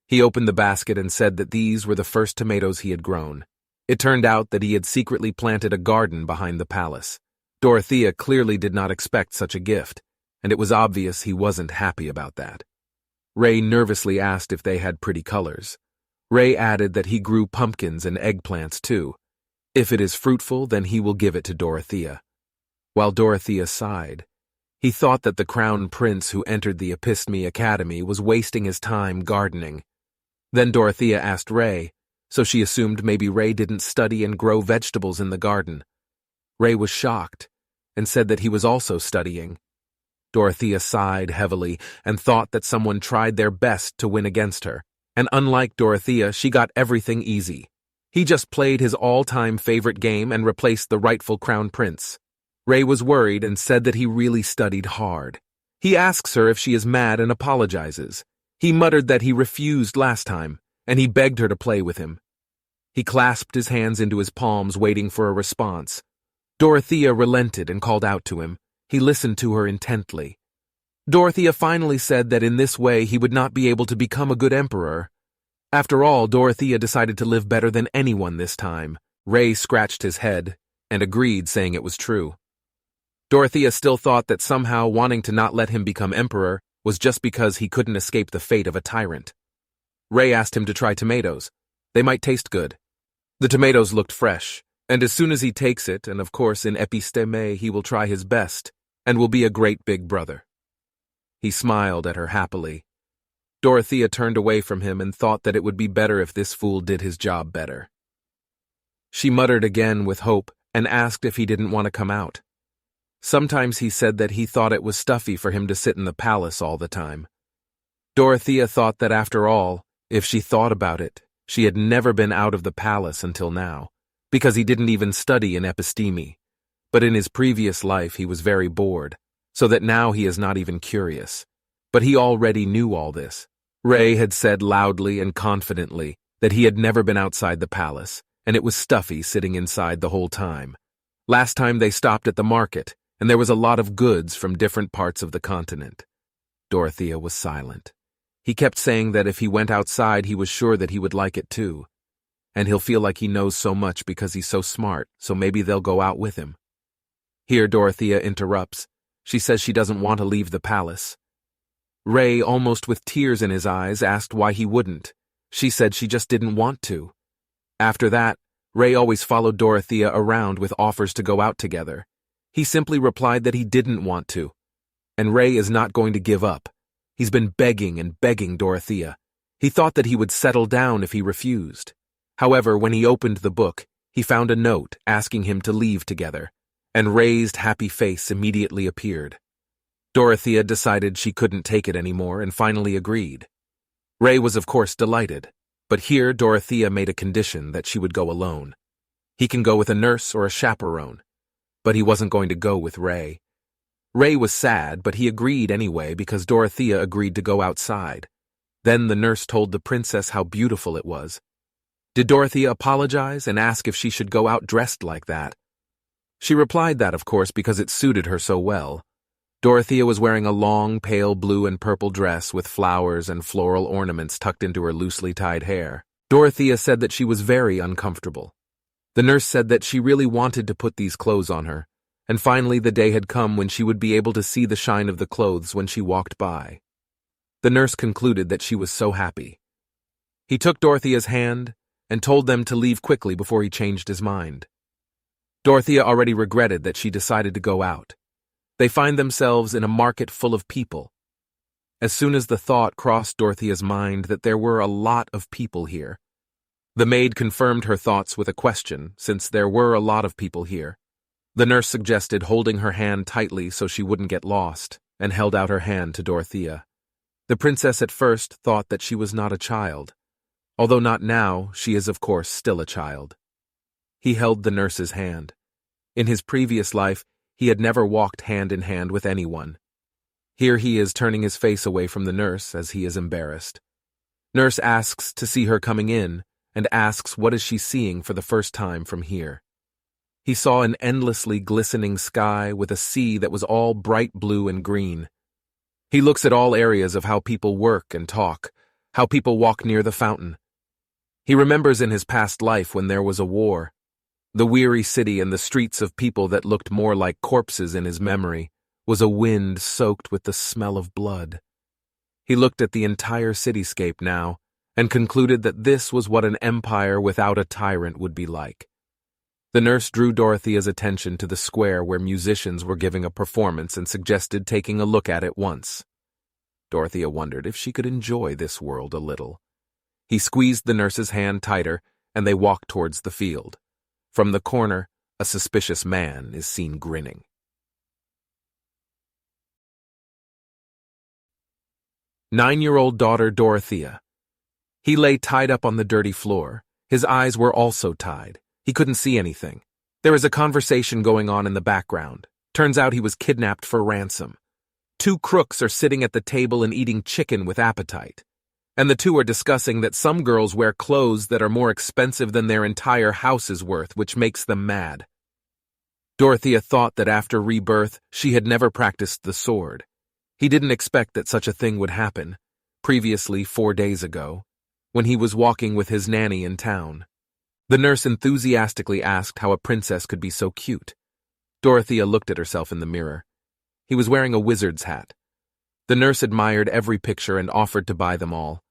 He opened the basket and said that these were the first tomatoes he had grown. It turned out that he had secretly planted a garden behind the palace. Dorothea clearly did not expect such a gift, and it was obvious he wasn't happy about that. Ray nervously asked if they had pretty colors. Ray added that he grew pumpkins and eggplants too. If it is fruitful, then he will give it to Dorothea. While Dorothea sighed, he thought that the crown prince who entered the Episteme Academy was wasting his time gardening. Then Dorothea asked Ray, so she assumed maybe Ray didn't study and grow vegetables in the garden. Ray was shocked and said that he was also studying. Dorothea sighed heavily and thought that someone tried their best to win against her. And unlike Dorothea, she got everything easy. He just played his all-time favorite game and replaced the rightful crown prince. Ray was worried and said that he really studied hard. He asks her if she is mad and apologizes. He muttered that he refused last time, and he begged her to play with him. He clasped his hands into his palms, waiting for a response. Dorothea relented and called out to him. He listened to her intently. Dorothea finally said that in this way he would not be able to become a good emperor. After all, Dorothea decided to live better than anyone this time. Ray scratched his head and agreed, saying it was true. Dorothea still thought that somehow wanting to not let him become emperor was just because he couldn't escape the fate of a tyrant. Ray asked him to try tomatoes. They might taste good. The tomatoes looked fresh, and as soon as he takes it, and of course in Episteme he will try his best, and will be a great big brother. He smiled at her happily. Dorothea turned away from him and thought that it would be better if this fool did his job better. She muttered again with hope and asked if he didn't want to come out. Sometimes he said that he thought it was stuffy for him to sit in the palace all the time. Dorothea thought that after all, if she thought about it, she had never been out of the palace until now, because he didn't even study in Episteme. But in his previous life he was very bored, so that now he is not even curious. But he already knew all this. Ray had said loudly and confidently that he had never been outside the palace, and it was stuffy sitting inside the whole time. Last time they stopped at the market, and there was a lot of goods from different parts of the continent. Dorothea was silent. He kept saying that if he went outside he was sure that he would like it too. And he'll feel like he knows so much because he's so smart, so maybe they'll go out with him. Here Dorothea interrupts. She says she doesn't want to leave the palace. Ray, almost with tears in his eyes, asked why he wouldn't. She said she just didn't want to. After that, Ray always followed Dorothea around with offers to go out together. He simply replied that he didn't want to. And Ray is not going to give up. He's been begging and begging Dorothea. He thought that he would settle down if he refused. However, when he opened the book, he found a note asking him to leave together, and Ray's happy face immediately appeared. Dorothea decided she couldn't take it anymore and finally agreed. Ray was of course delighted, but here Dorothea made a condition that she would go alone. He can go with a nurse or a chaperone, but he wasn't going to go with Ray. Ray was sad, but he agreed anyway because Dorothea agreed to go outside. Then the nurse told the princess how beautiful it was. Did Dorothea apologize and ask if she should go out dressed like that? She replied that, of course, because it suited her so well. Dorothea was wearing a long, pale blue and purple dress with flowers and floral ornaments tucked into her loosely tied hair. Dorothea said that she was very uncomfortable. The nurse said that she really wanted to put these clothes on her, and finally the day had come when she would be able to see the shine of the clothes when she walked by. The nurse concluded that she was so happy. He took Dorothea's hand and told them to leave quickly before he changed his mind. Dorothea already regretted that she decided to go out. They find themselves in a market full of people. As soon as the thought crossed Dorothea's mind that there were a lot of people here, the maid confirmed her thoughts with a question, since there were a lot of people here. The nurse suggested holding her hand tightly so she wouldn't get lost, and held out her hand to Dorothea. The princess at first thought that she was not a child. Although not now, she is of course still a child. He held the nurse's hand. In his previous life, he had never walked hand in hand with anyone. Here he is turning his face away from the nurse as he is embarrassed. Nurse asks to see her coming in, and asks what is she seeing for the first time from here. He saw an endlessly glistening sky with a sea that was all bright blue and green. He looks at all areas of how people work and talk, how people walk near the fountain. He remembers in his past life when there was a war. The weary city and the streets of people that looked more like corpses in his memory was a wind soaked with the smell of blood. He looked at the entire cityscape now and concluded that this was what an empire without a tyrant would be like. The nurse drew Dorothea's attention to the square where musicians were giving a performance and suggested taking a look at it once. Dorothea wondered if she could enjoy this world a little. He squeezed the nurse's hand tighter, and they walked towards the field. From the corner, a suspicious man is seen grinning. Nine-year-old daughter Dorothea. He lay tied up on the dirty floor. His eyes were also tied. He couldn't see anything. There is a conversation going on in the background. Turns out he was kidnapped for ransom. Two crooks are sitting at the table and eating chicken with appetite. And the two are discussing that some girls wear clothes that are more expensive than their entire house is worth, which makes them mad. Dorothea thought that after rebirth, she had never practiced the sword. He didn't expect that such a thing would happen, previously 4 days ago, when he was walking with his nanny in town. The nurse enthusiastically asked how a princess could be so cute. Dorothea looked at herself in the mirror. He was wearing a wizard's hat. The nurse admired every picture and offered to buy them all,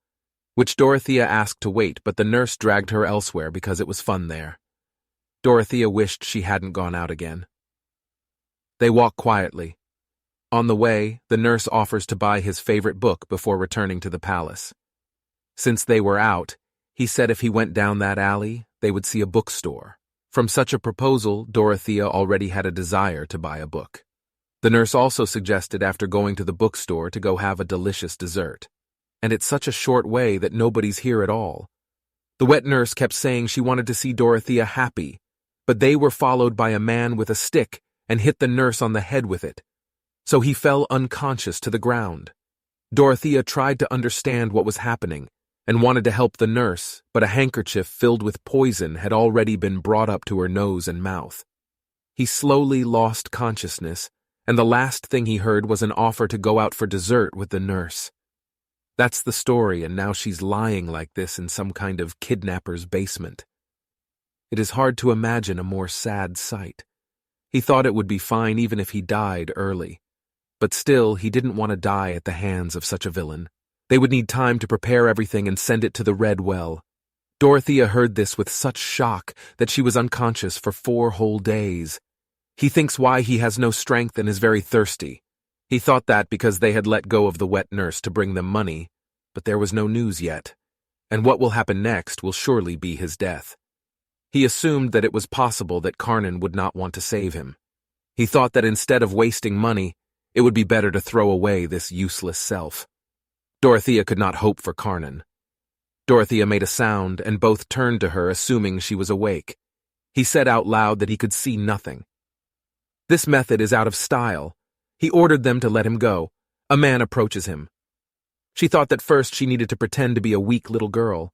which Dorothea asked to wait, but the nurse dragged her elsewhere because it was fun there. Dorothea wished she hadn't gone out again. They walk quietly. On the way, the nurse offers to buy his favorite book before returning to the palace. Since they were out, he said if he went down that alley, they would see a bookstore. From such a proposal, Dorothea already had a desire to buy a book. The nurse also suggested after going to the bookstore to go have a delicious dessert. And it's such a short way that nobody's here at all. The wet nurse kept saying she wanted to see Dorothea happy, but they were followed by a man with a stick and hit the nurse on the head with it. So he fell unconscious to the ground. Dorothea tried to understand what was happening and wanted to help the nurse, but a handkerchief filled with poison had already been brought up to her nose and mouth. He slowly lost consciousness, and the last thing he heard was an offer to go out for dessert with the nurse. That's the story, and now she's lying like this in some kind of kidnapper's basement. It is hard to imagine a more sad sight. He thought it would be fine even if he died early. But still, he didn't want to die at the hands of such a villain. They would need time to prepare everything and send it to the Red Well. Dorothea heard this with such shock that she was unconscious for 4 whole days. He thinks why he has no strength and is very thirsty. He thought that because they had let go of the wet nurse to bring them money, but there was no news yet, and what will happen next will surely be his death. He assumed that it was possible that Karnan would not want to save him. He thought that instead of wasting money, it would be better to throw away this useless self. Dorothea could not hope for Karnan. Dorothea made a sound, and both turned to her, assuming she was awake. He said out loud that he could see nothing. This method is out of style. He ordered them to let him go. A man approaches him. She thought that first she needed to pretend to be a weak little girl.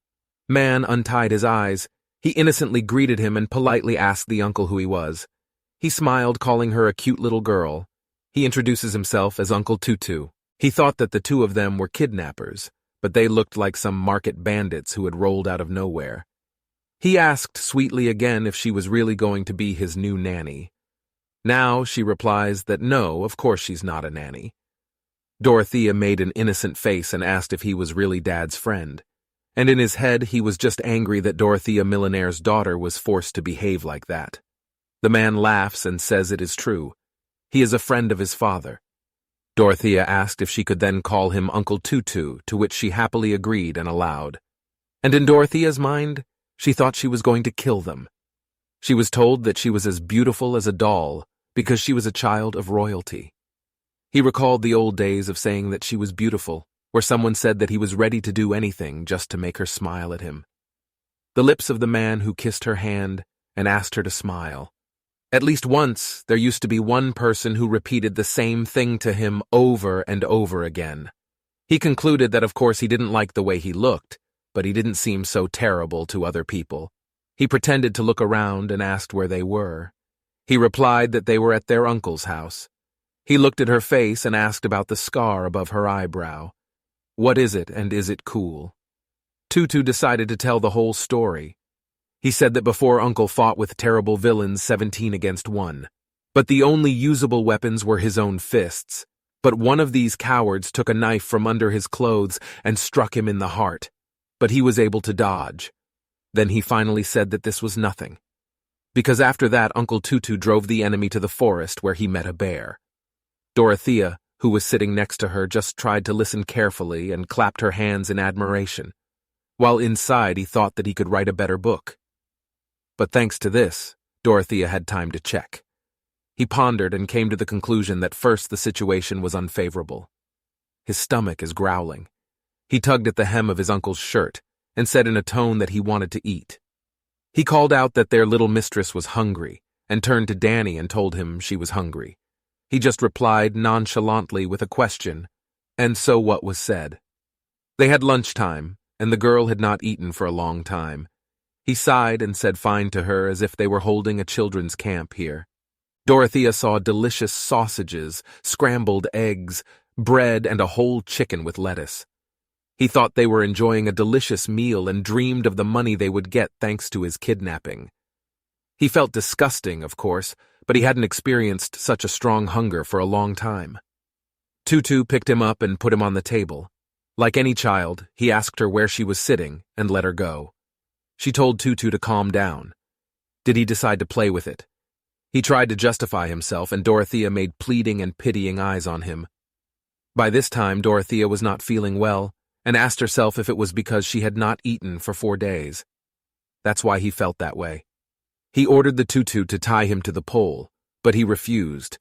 Man untied his eyes. He innocently greeted him and politely asked the uncle who he was. He smiled, calling her a cute little girl. He introduces himself as Uncle Tutu. He thought that the two of them were kidnappers, but they looked like some market bandits who had rolled out of nowhere. He asked sweetly again if she was really going to be his new nanny. Now she replies that no, of course she's not a nanny. Dorothea made an innocent face and asked if he was really Dad's friend. And in his head, he was just angry that Dorothea Millionaire's daughter was forced to behave like that. The man laughs and says it is true. He is a friend of his father. Dorothea asked if she could then call him Uncle Tutu, to which she happily agreed and allowed. And in Dorothea's mind, she thought she was going to kill them. She was told that she was as beautiful as a doll because she was a child of royalty. He recalled the old days of saying that she was beautiful, where someone said that he was ready to do anything just to make her smile at him. The lips of the man who kissed her hand and asked her to smile. At least once, there used to be one person who repeated the same thing to him over and over again. He concluded that of course he didn't like the way he looked, but he didn't seem so terrible to other people. He pretended to look around and asked where they were. He replied that they were at their uncle's house. He looked at her face and asked about the scar above her eyebrow. What is it, and is it cool? Tutu decided to tell the whole story. He said that before Uncle fought with terrible villains 17 against 1. But the only usable weapons were his own fists. But one of these cowards took a knife from under his clothes and struck him in the heart. But he was able to dodge. Then he finally said that this was nothing. Because after that, Uncle Tutu drove the enemy to the forest where he met a bear. Dorothea, who was sitting next to her, just tried to listen carefully and clapped her hands in admiration, while inside he thought that he could write a better book. But thanks to this, Dorothea had time to check. He pondered and came to the conclusion that first the situation was unfavorable. His stomach is growling. He tugged at the hem of his uncle's shirt and said in a tone that he wanted to eat. He called out that their little mistress was hungry and turned to Danny and told him she was hungry. He just replied nonchalantly with a question, and so what was said. They had lunchtime, and the girl had not eaten for a long time. He sighed and said fine to her as if they were holding a children's camp here. Dorothea saw delicious sausages, scrambled eggs, bread, and a whole chicken with lettuce. He thought they were enjoying a delicious meal and dreamed of the money they would get thanks to his kidnapping. He felt disgusting, of course, but he hadn't experienced such a strong hunger for a long time. Tutu picked him up and put him on the table. Like any child, he asked her where she was sitting and let her go. She told Tutu to calm down. Did he decide to play with it? He tried to justify himself, and Dorothea made pleading and pitying eyes on him. By this time, Dorothea was not feeling well, and asked herself if it was because she had not eaten for 4 days. That's why he felt that way. He ordered the tutu to tie him to the pole, but he refused.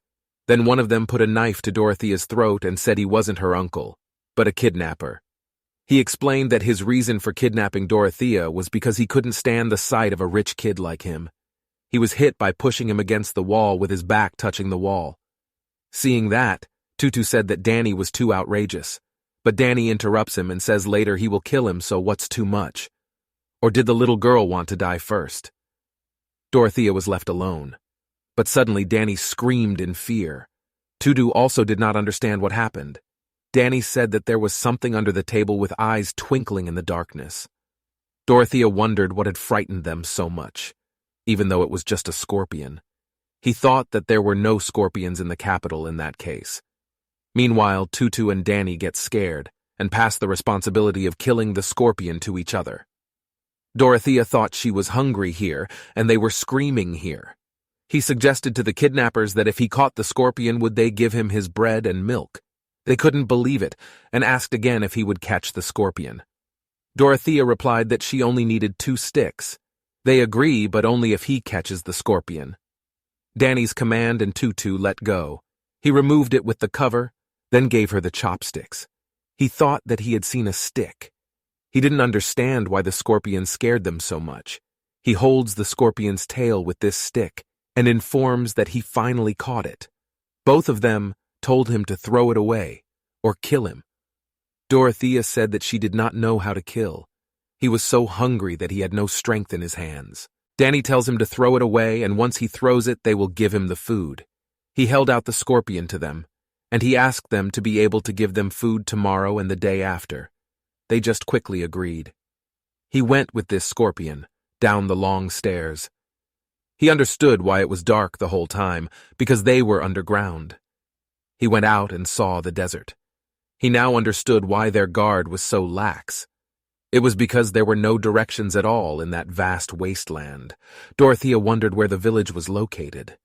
Then one of them put a knife to Dorothea's throat and said he wasn't her uncle, but a kidnapper. He explained that his reason for kidnapping Dorothea was because he couldn't stand the sight of a rich kid like him. He was hit by pushing him against the wall with his back touching the wall. Seeing that, Tutu said that Danny was too outrageous, but Danny interrupts him and says later he will kill him, so what's too much? Or did the little girl want to die first? Dorothea was left alone, but suddenly Danny screamed in fear. Tutu also did not understand what happened. Danny said that there was something under the table with eyes twinkling in the darkness. Dorothea wondered what had frightened them so much, even though it was just a scorpion. He thought that there were no scorpions in the capital in that case. Meanwhile, Tutu and Danny get scared and pass the responsibility of killing the scorpion to each other. Dorothea thought she was hungry here, and they were screaming here. He suggested to the kidnappers that if he caught the scorpion, would they give him his bread and milk? They couldn't believe it, and asked again if he would catch the scorpion. Dorothea replied that she only needed 2 sticks. They agree, but only if he catches the scorpion. Danny's command and Tutu let go. He removed it with the cover, then gave her the chopsticks. He thought that he had seen a stick. He didn't understand why the scorpion scared them so much. He holds the scorpion's tail with this stick and informs that he finally caught it. Both of them told him to throw it away or kill him. Dorothea said that she did not know how to kill. He was so hungry that he had no strength in his hands. Danny tells him to throw it away, and once he throws it, they will give him the food. He held out the scorpion to them, and he asked them to be able to give them food tomorrow and the day after. They just quickly agreed. He went with this scorpion, down the long stairs. He understood why it was dark the whole time, because they were underground. He went out and saw the desert. He now understood why their guard was so lax. It was because there were no directions at all in that vast wasteland. Dorothea wondered where the village was located.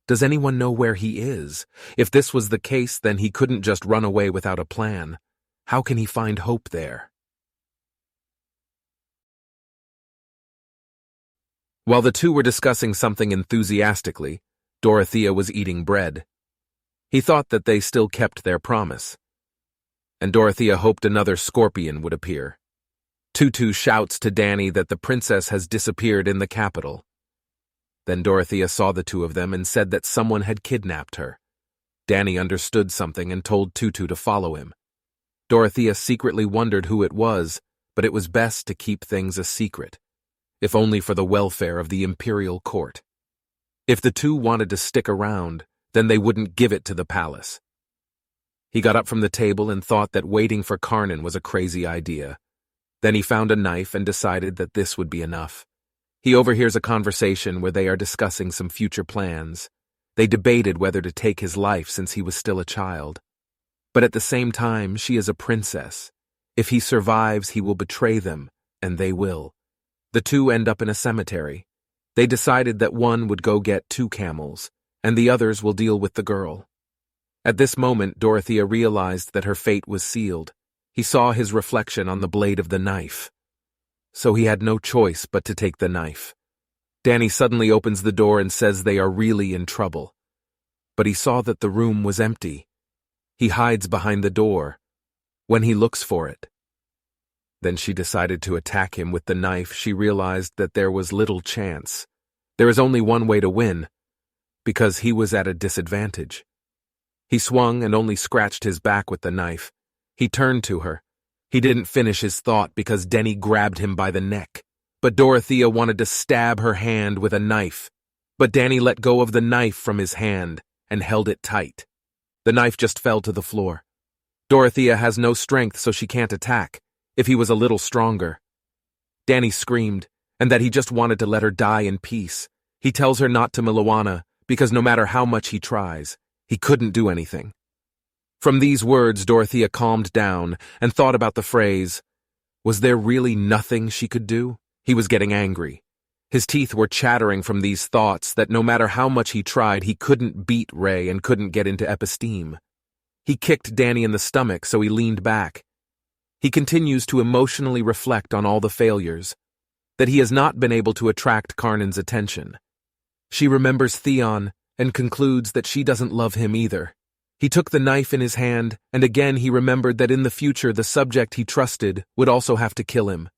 Does anyone know where he is? If this was the case, then he couldn't just run away without a plan. How can he find hope there? While the two were discussing something enthusiastically, Dorothea was eating bread. He thought that they still kept their promise. And Dorothea hoped another scorpion would appear. Tutu shouts to Danny that the princess has disappeared in the capital. Then Dorothea saw the two of them and said that someone had kidnapped her. Danny understood something and told Tutu to follow him. Dorothea secretly wondered who it was, but it was best to keep things a secret, if only for the welfare of the imperial court. If the two wanted to stick around, then they wouldn't give it to the palace. He got up from the table and thought that waiting for Karnan was a crazy idea. Then he found a knife and decided that this would be enough. He overhears a conversation where they are discussing some future plans. They debated whether to take his life since he was still a child. But at the same time, she is a princess. If he survives, he will betray them, and they will. The two end up in a cemetery. They decided that one would go get 2 camels, and the others will deal with the girl. At this moment, Dorothea realized that her fate was sealed. He saw his reflection on the blade of the knife. So he had no choice but to take the knife. Danny suddenly opens the door and says they are really in trouble. But he saw that the room was empty. He hides behind the door. When he looks for it. Then she decided to attack him with the knife. She realized that there was little chance. There is only one way to win, because he was at a disadvantage. He swung and only scratched his back with the knife. He turned to her. He didn't finish his thought because Denny grabbed him by the neck. But Dorothea wanted to stab her hand with a knife. But Danny let go of the knife from his hand and held it tight. The knife just fell to the floor. Dorothea has no strength, so she can't attack. If he was a little stronger. Danny screamed, and that he just wanted to let her die in peace. He tells her not to Milawana, because no matter how much he tries, he couldn't do anything. From these words, Dorothea calmed down and thought about the phrase, was there really nothing she could do? He was getting angry. His teeth were chattering from these thoughts that no matter how much he tried, he couldn't beat Ray and couldn't get into episteme. He kicked Danny in the stomach, so he leaned back. He continues to emotionally reflect on all the failures, that he has not been able to attract Karnan's attention. She remembers Theon and concludes that she doesn't love him either. He took the knife in his hand, and again he remembered that in the future the subject he trusted would also have to kill him.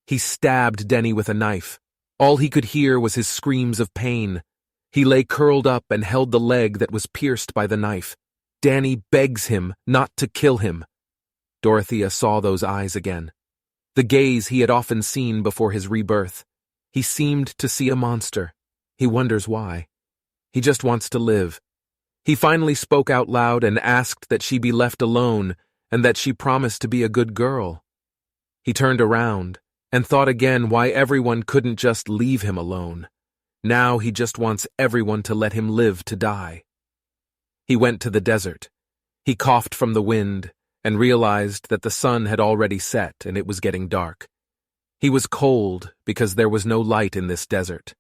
He stabbed Denny with a knife. All he could hear was his screams of pain. He lay curled up and held the leg that was pierced by the knife. Danny begs him not to kill him. Dorothea saw those eyes again. The gaze he had often seen before his rebirth. He seemed to see a monster. He wonders why. He just wants to live. He finally spoke out loud and asked that she be left alone and that she promised to be a good girl. He turned around and thought again why everyone couldn't just leave him alone. Now he just wants everyone to let him live to die. He went to the desert. He coughed from the wind and realized that the sun had already set and it was getting dark. He was cold because there was no light in this desert.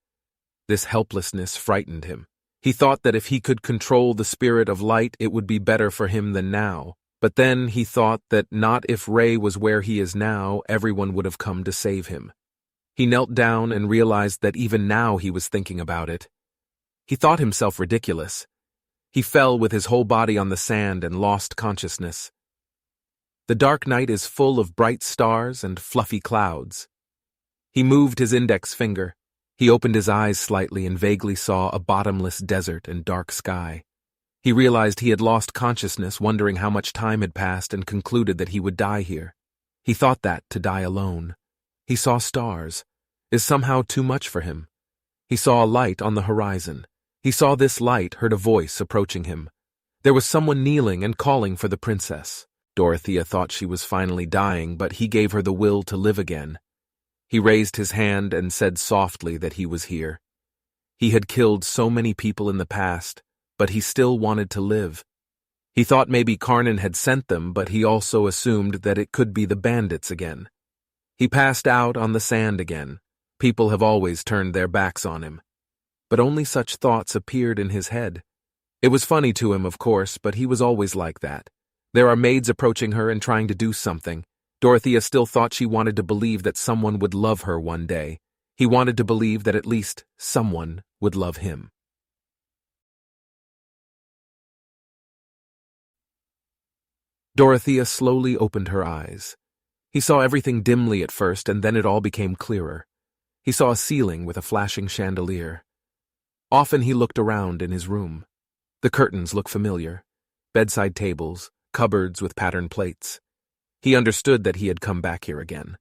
This helplessness frightened him. He thought that if he could control the spirit of light, it would be better for him than now. But then he thought that not if Ray was where he is now, everyone would have come to save him. He knelt down and realized that even now he was thinking about it. He thought himself ridiculous. He fell with his whole body on the sand and lost consciousness. The dark night is full of bright stars and fluffy clouds. He moved his index finger. He opened his eyes slightly and vaguely saw a bottomless desert and dark sky. He realized he had lost consciousness, wondering how much time had passed, and concluded that he would die here. He thought that, to die alone. He saw stars. Is somehow too much for him. He saw a light on the horizon. He saw this light, heard a voice approaching him. There was someone kneeling and calling for the princess. Dorothea thought she was finally dying, but he gave her the will to live again. He raised his hand and said softly that he was here. He had killed so many people in the past, but he still wanted to live. He thought maybe Karnan had sent them, but he also assumed that it could be the bandits again. He passed out on the sand again. People have always turned their backs on him. But only such thoughts appeared in his head. It was funny to him, of course, but he was always like that. There are maids approaching her and trying to do something. Dorothea still thought she wanted to believe that someone would love her one day. He wanted to believe that at least someone would love him. Dorothea slowly opened her eyes. He saw everything dimly at first, and then it all became clearer. He saw a ceiling with a flashing chandelier. Often he looked around in his room. The curtains looked familiar. Bedside tables, cupboards with patterned plates. He understood that he had come back here again.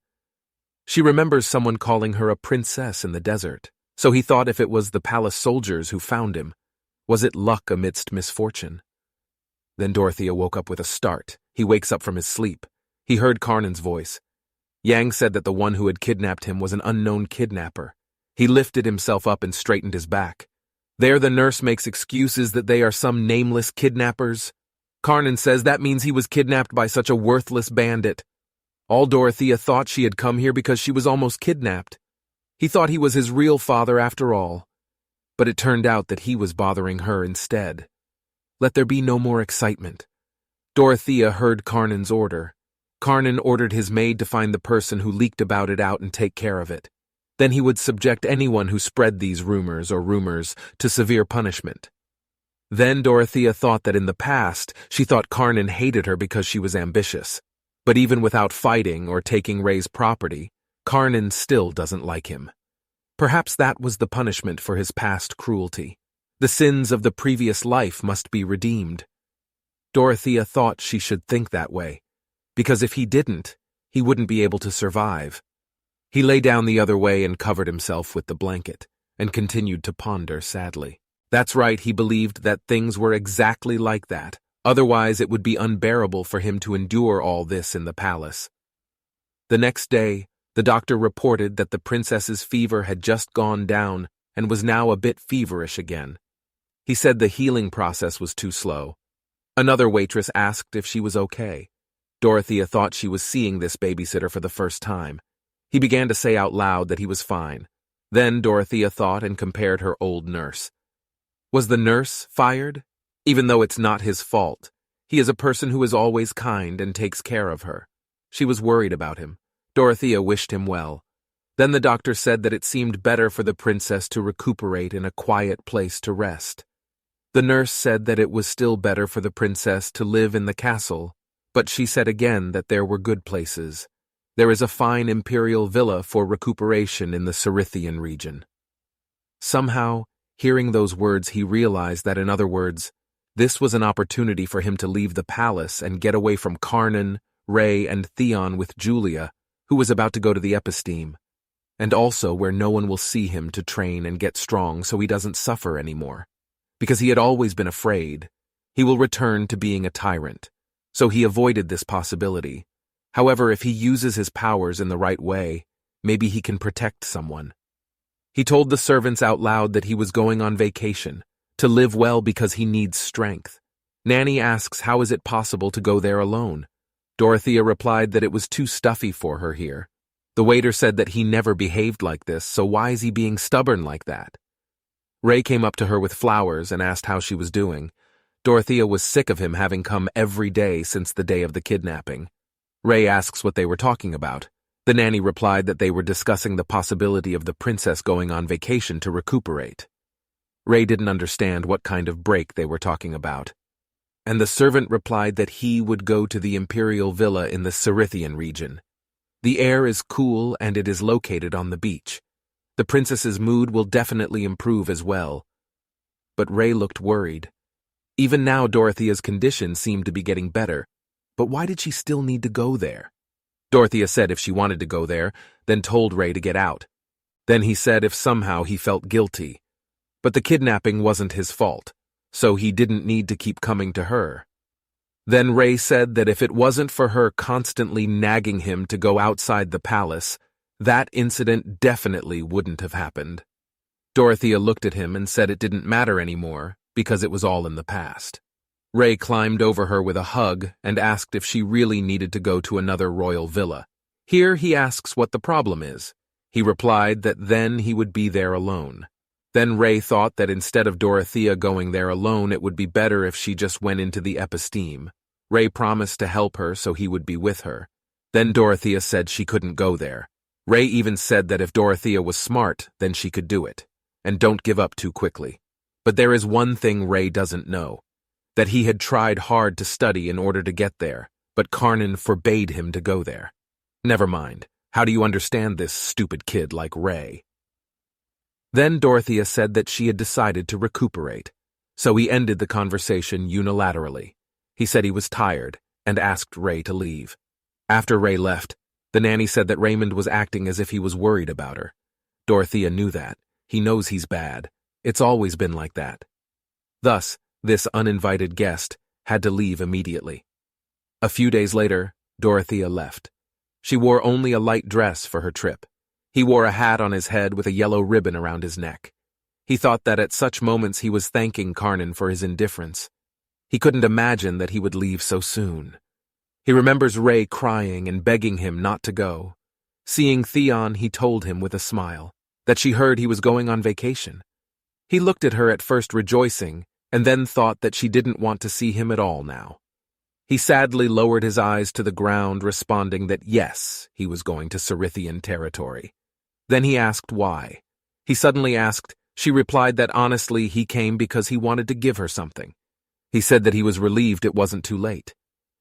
She remembers someone calling her a princess in the desert, so he thought if it was the palace soldiers who found him, was it luck amidst misfortune? Then Dorothea woke up with a start. He wakes up from his sleep. He heard Karnan's voice. Yang said that the one who had kidnapped him was an unknown kidnapper. He lifted himself up and straightened his back. There the nurse makes excuses that they are some nameless kidnappers. Karnan says that means he was kidnapped by such a worthless bandit. All Dorothea thought she had come here because she was almost kidnapped. He thought he was his real father after all. But it turned out that he was bothering her instead. Let there be no more excitement. Dorothea heard Karnan's order. Karnan ordered his maid to find the person who leaked about it out and take care of it. Then he would subject anyone who spread these rumors to severe punishment. Then Dorothea thought that in the past, she thought Karnan hated her because she was ambitious. But even without fighting or taking Ray's property, Karnan still doesn't like him. Perhaps that was the punishment for his past cruelty. The sins of the previous life must be redeemed. Dorothea thought she should think that way, because if he didn't, he wouldn't be able to survive. He lay down the other way and covered himself with the blanket, and continued to ponder sadly. That's right, he believed that things were exactly like that. Otherwise, it would be unbearable for him to endure all this in the palace. The next day, the doctor reported that the princess's fever had just gone down and was now a bit feverish again. He said the healing process was too slow. Another waitress asked if she was okay. Dorothea thought she was seeing this babysitter for the first time. He began to say out loud that he was fine. Then Dorothea thought and compared her old nurse. Was the nurse fired? Even though it's not his fault. He is a person who is always kind and takes care of her. She was worried about him. Dorothea wished him well. Then the doctor said that it seemed better for the princess to recuperate in a quiet place to rest. The nurse said that it was still better for the princess to live in the castle, but she said again that there were good places. There is a fine imperial villa for recuperation in the Cerithian region. Somehow, hearing those words, he realized that, in other words, this was an opportunity for him to leave the palace and get away from Karnan, Ray, and Theon with Julia, who was about to go to the episteme, and also where no one will see him to train and get strong so he doesn't suffer anymore. Because he had always been afraid. He will return to being a tyrant, so he avoided this possibility. However, if he uses his powers in the right way, maybe he can protect someone. He told the servants out loud that he was going on vacation, to live well because he needs strength. Nanny asks how is it possible to go there alone. Dorothea replied that it was too stuffy for her here. The waiter said that he never behaved like this, so why is he being stubborn like that? Ray came up to her with flowers and asked how she was doing. Dorothea was sick of him having come every day since the day of the kidnapping. Ray asks what they were talking about. The nanny replied that they were discussing the possibility of the princess going on vacation to recuperate. Ray didn't understand what kind of break they were talking about. And the servant replied that he would go to the imperial villa in the Cerithian region. The air is cool and it is located on the beach. The princess's mood will definitely improve as well. But Ray looked worried. Even now Dorothea's condition seemed to be getting better, but why did she still need to go there? Dorothea said if she wanted to go there, then told Ray to get out. Then he said if somehow he felt guilty. But the kidnapping wasn't his fault, so he didn't need to keep coming to her. Then Ray said that if it wasn't for her constantly nagging him to go outside the palace, That incident definitely wouldn't have happened. Dorothea looked at him and said it didn't matter anymore because it was all in the past. Ray climbed over her with a hug and asked if she really needed to go to another royal villa. Here he asks what the problem is. He replied that then he would be there alone. Then Ray thought that instead of Dorothea going there alone, it would be better if she just went into the episteme. Ray promised to help her so he would be with her. Then Dorothea said she couldn't go there. Ray even said that if Dorothea was smart, then she could do it. And don't give up too quickly. But there is one thing Ray doesn't know. That he had tried hard to study in order to get there, but Karnan forbade him to go there. Never mind. How do you understand this stupid kid like Ray? Then Dorothea said that she had decided to recuperate. So he ended the conversation unilaterally. He said he was tired and asked Ray to leave. After Ray left, the nanny said that Raymond was acting as if he was worried about her. Dorothea knew that. He knows he's bad. It's always been like that. Thus, this uninvited guest had to leave immediately. A few days later, Dorothea left. She wore only a light dress for her trip. He wore a hat on his head with a yellow ribbon around his neck. He thought that at such moments he was thanking Karnan for his indifference. He couldn't imagine that he would leave so soon. He remembers Ray crying and begging him not to go. Seeing Theon, he told him with a smile that she heard he was going on vacation. He looked at her at first rejoicing, and then thought that she didn't want to see him at all now. He sadly lowered his eyes to the ground, responding that yes, he was going to Cerithian territory. Then he asked why. He suddenly asked. She replied that honestly he came because he wanted to give her something. He said that he was relieved it wasn't too late.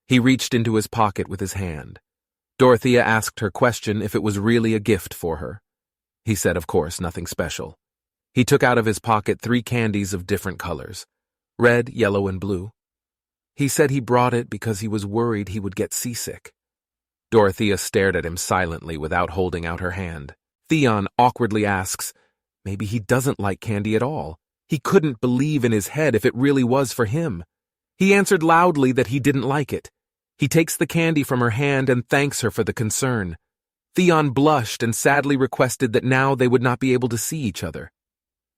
He reached into his pocket with his hand. Dorothea asked her question if it was really a gift for her. He said, of course, nothing special. He took out of his pocket 3 candies of different colors, red, yellow, and blue. He said he brought it because he was worried he would get seasick. Dorothea stared at him silently without holding out her hand. Theon awkwardly asks, maybe he doesn't like candy at all. He couldn't believe in his head if it really was for him. He answered loudly that he didn't like it. He takes the candy from her hand and thanks her for the concern. Theon blushed and sadly requested that now they would not be able to see each other.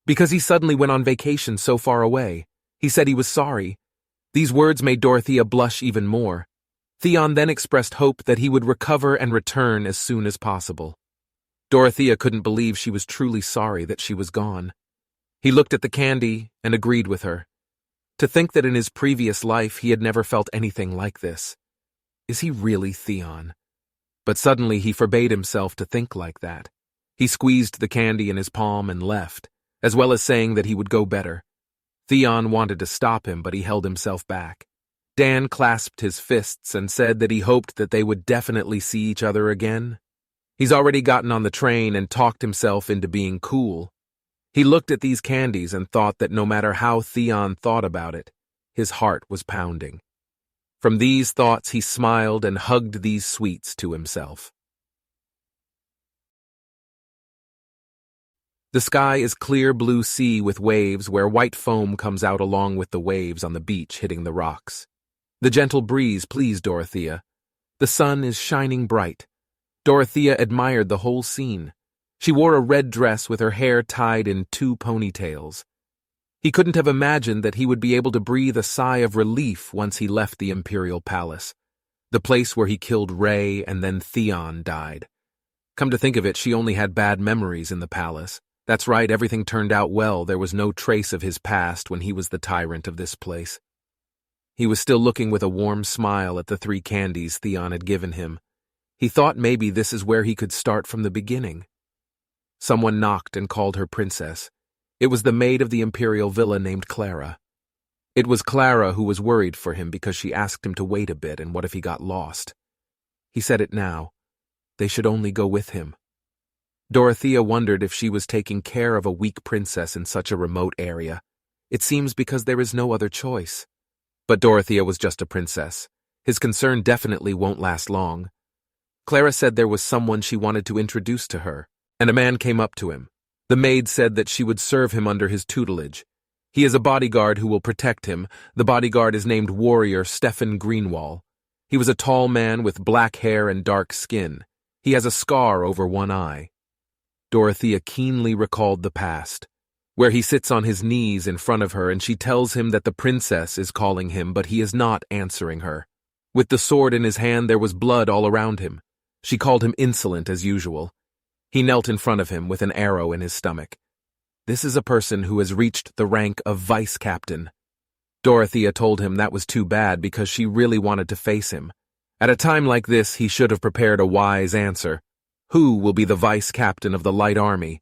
Because he suddenly went on vacation so far away, he said he was sorry. These words made Dorothea blush even more. Theon then expressed hope that he would recover and return as soon as possible. Dorothea couldn't believe she was truly sorry that she was gone. He looked at the candy and agreed with her. To think that in his previous life he had never felt anything like this. Is he really Theon? But suddenly he forbade himself to think like that. He squeezed the candy in his palm and left, as well as saying that he would go better. Theon wanted to stop him, but he held himself back. Dan clasped his fists and said that he hoped that they would definitely see each other again. He's already gotten on the train and talked himself into being cool. He looked at these candies and thought that no matter how Theon thought about it, his heart was pounding. From these thoughts he smiled and hugged these sweets to himself. The sky is clear blue sea with waves where white foam comes out along with the waves on the beach hitting the rocks. The gentle breeze pleased Dorothea. The sun is shining bright. Dorothea admired the whole scene. She wore a red dress with her hair tied in 2 ponytails. He couldn't have imagined that he would be able to breathe a sigh of relief once he left the Imperial Palace, the place where he killed Ray and then Theon died. Come to think of it, she only had bad memories in the palace. That's right, everything turned out well. There was no trace of his past when he was the tyrant of this place. He was still looking with a warm smile at the 3 candies Theon had given him. He thought maybe this is where he could start from the beginning. Someone knocked and called her princess. It was the maid of the imperial villa named Clara. It was Clara who was worried for him because she asked him to wait a bit and what if he got lost. He said it now. They should only go with him. Dorothea wondered if she was taking care of a weak princess in such a remote area. It seems because there is no other choice. But Dorothea was just a princess. His concern definitely won't last long. Clara said there was someone she wanted to introduce to her, and a man came up to him. The maid said that she would serve him under his tutelage. He is a bodyguard who will protect him. The bodyguard is named Warrior Stefan Greenwall. He was a tall man with black hair and dark skin. He has a scar over one eye. Dorothea keenly recalled the past, where he sits on his knees in front of her and she tells him that the princess is calling him, but he is not answering her. With the sword in his hand, there was blood all around him. She called him insolent as usual. He knelt in front of him with an arrow in his stomach. This is a person who has reached the rank of vice captain. Dorothea told him that was too bad because she really wanted to face him. At a time like this, he should have prepared a wise answer. Who will be the vice captain of the light army?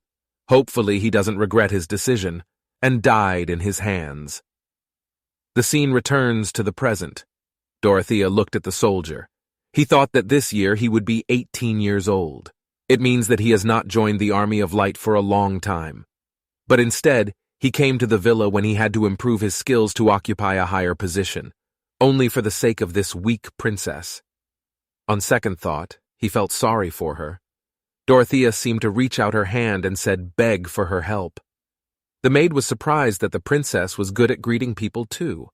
Hopefully he doesn't regret his decision, and died in his hands. The scene returns to the present. Dorothea looked at the soldier. He thought that this year he would be 18 years old. It means that he has not joined the Army of Light for a long time. But instead, he came to the villa when he had to improve his skills to occupy a higher position, only for the sake of this weak princess. On second thought, he felt sorry for her. Dorothea seemed to reach out her hand and said beg for her help. The maid was surprised that the princess was good at greeting people too,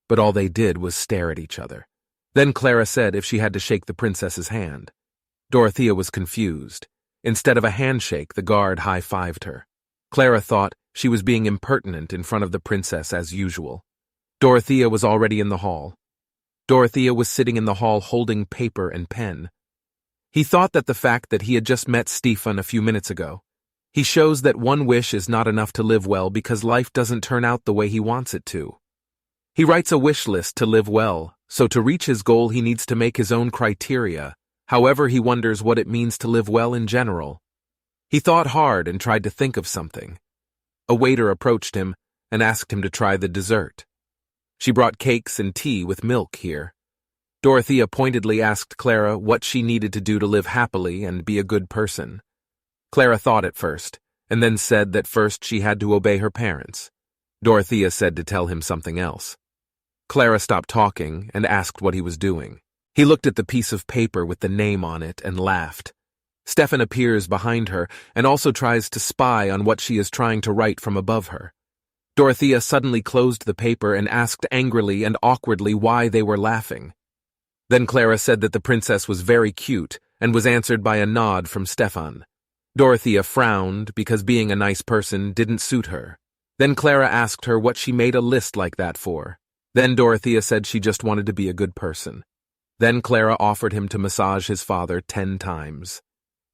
but all they did was stare at each other. Then Clara said if she had to shake the princess's hand. Dorothea was confused. Instead of a handshake, the guard high-fived her. Clara thought she was being impertinent in front of the princess as usual. Dorothea was already in the hall. Dorothea was sitting in the hall holding paper and pen. He thought that the fact that he had just met Stefan a few minutes ago, he shows that one wish is not enough to live well because life doesn't turn out the way he wants it to. He writes a wish list to live well, so to reach his goal he needs to make his own criteria. However, he wonders what it means to live well in general. He thought hard and tried to think of something. A waiter approached him and asked him to try the dessert. She brought cakes and tea with milk here. Dorothea pointedly asked Clara what she needed to do to live happily and be a good person. Clara thought at first, and then said that first she had to obey her parents. Dorothea said to tell him something else. Clara stopped talking and asked what he was doing. He looked at the piece of paper with the name on it and laughed. Stefan appears behind her and also tries to spy on what she is trying to write from above her. Dorothea suddenly closed the paper and asked angrily and awkwardly why they were laughing. Then Clara said that the princess was very cute and was answered by a nod from Stefan. Dorothea frowned because being a nice person didn't suit her. Then Clara asked her what she made a list like that for. Then Dorothea said she just wanted to be a good person. Then Clara offered him to massage his father 10 times.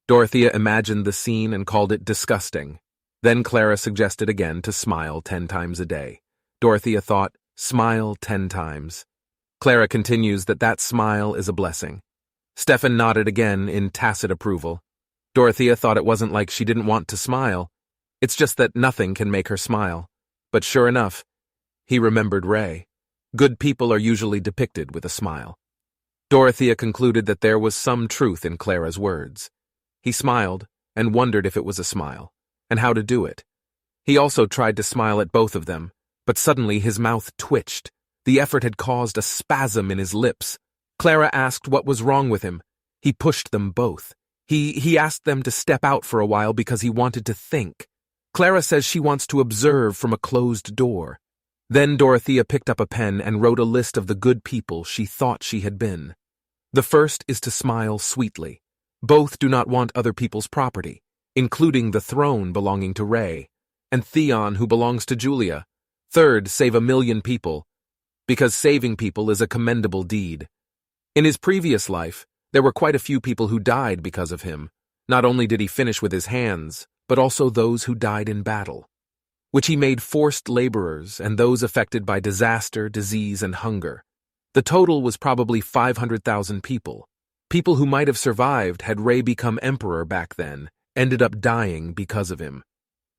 Dorothea imagined the scene and called it disgusting. Then Clara suggested again to smile 10 times a day. Dorothea thought, smile 10 times. Clara continues that smile is a blessing. Stefan nodded again in tacit approval. Dorothea thought it wasn't like she didn't want to smile. It's just that nothing can make her smile. But sure enough, he remembered Ray. Good people are usually depicted with a smile. Dorothea concluded that there was some truth in Clara's words. He smiled and wondered if it was a smile, and how to do it. He also tried to smile at both of them, but suddenly his mouth twitched. The effort had caused a spasm in his lips. Clara asked what was wrong with him. He pushed them both. He asked them to step out for a while because he wanted to think. Clara says she wants to observe from a closed door. Then Dorothea picked up a pen and wrote a list of the good people she thought she had been. The first is to smile sweetly. Both do not want other people's property, including the throne belonging to Ray, and Theon who belongs to Julia. Third, save 1,000,000 people, because saving people is a commendable deed. In his previous life, there were quite a few people who died because of him. Not only did he finish with his hands, but also those who died in battle, which he made forced laborers and those affected by disaster, disease, and hunger. The total was probably 500,000 people. People who might have survived had Ray become emperor back then, ended up dying because of him.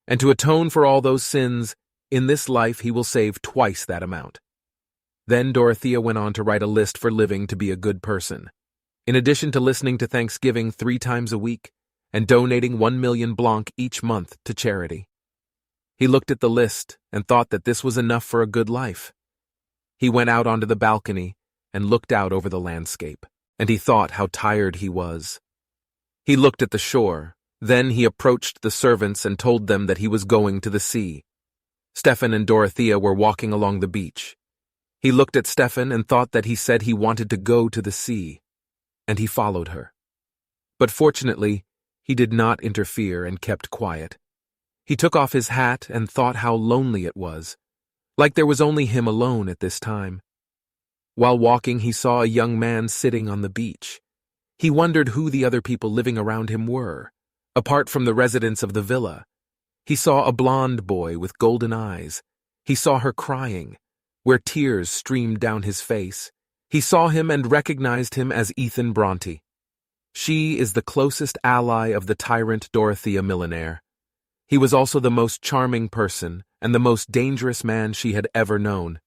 And to atone for all those sins, in this life he will save twice that amount. Then Dorothea went on to write a list for living to be a good person. In addition to listening to Thanksgiving 3 times a week and donating 1,000,000 blanc each month to charity. He looked at the list and thought that this was enough for a good life. He went out onto the balcony and looked out over the landscape, and he thought how tired he was. He looked at the shore, then he approached the servants and told them that he was going to the sea. Stefan and Dorothea were walking along the beach. He looked at Stefan and thought that he said he wanted to go to the sea, and he followed her. But fortunately, he did not interfere and kept quiet. He took off his hat and thought how lonely it was, like there was only him alone at this time. While walking, he saw a young man sitting on the beach. He wondered who the other people living around him were, apart from the residents of the villa. He saw a blonde boy with golden eyes. He saw her crying, where tears streamed down his face. He saw him and recognized him as Ethan Bronte. She is the closest ally of the tyrant Dorothy, a millionaire. He was also the most charming person and the most dangerous man she had ever known.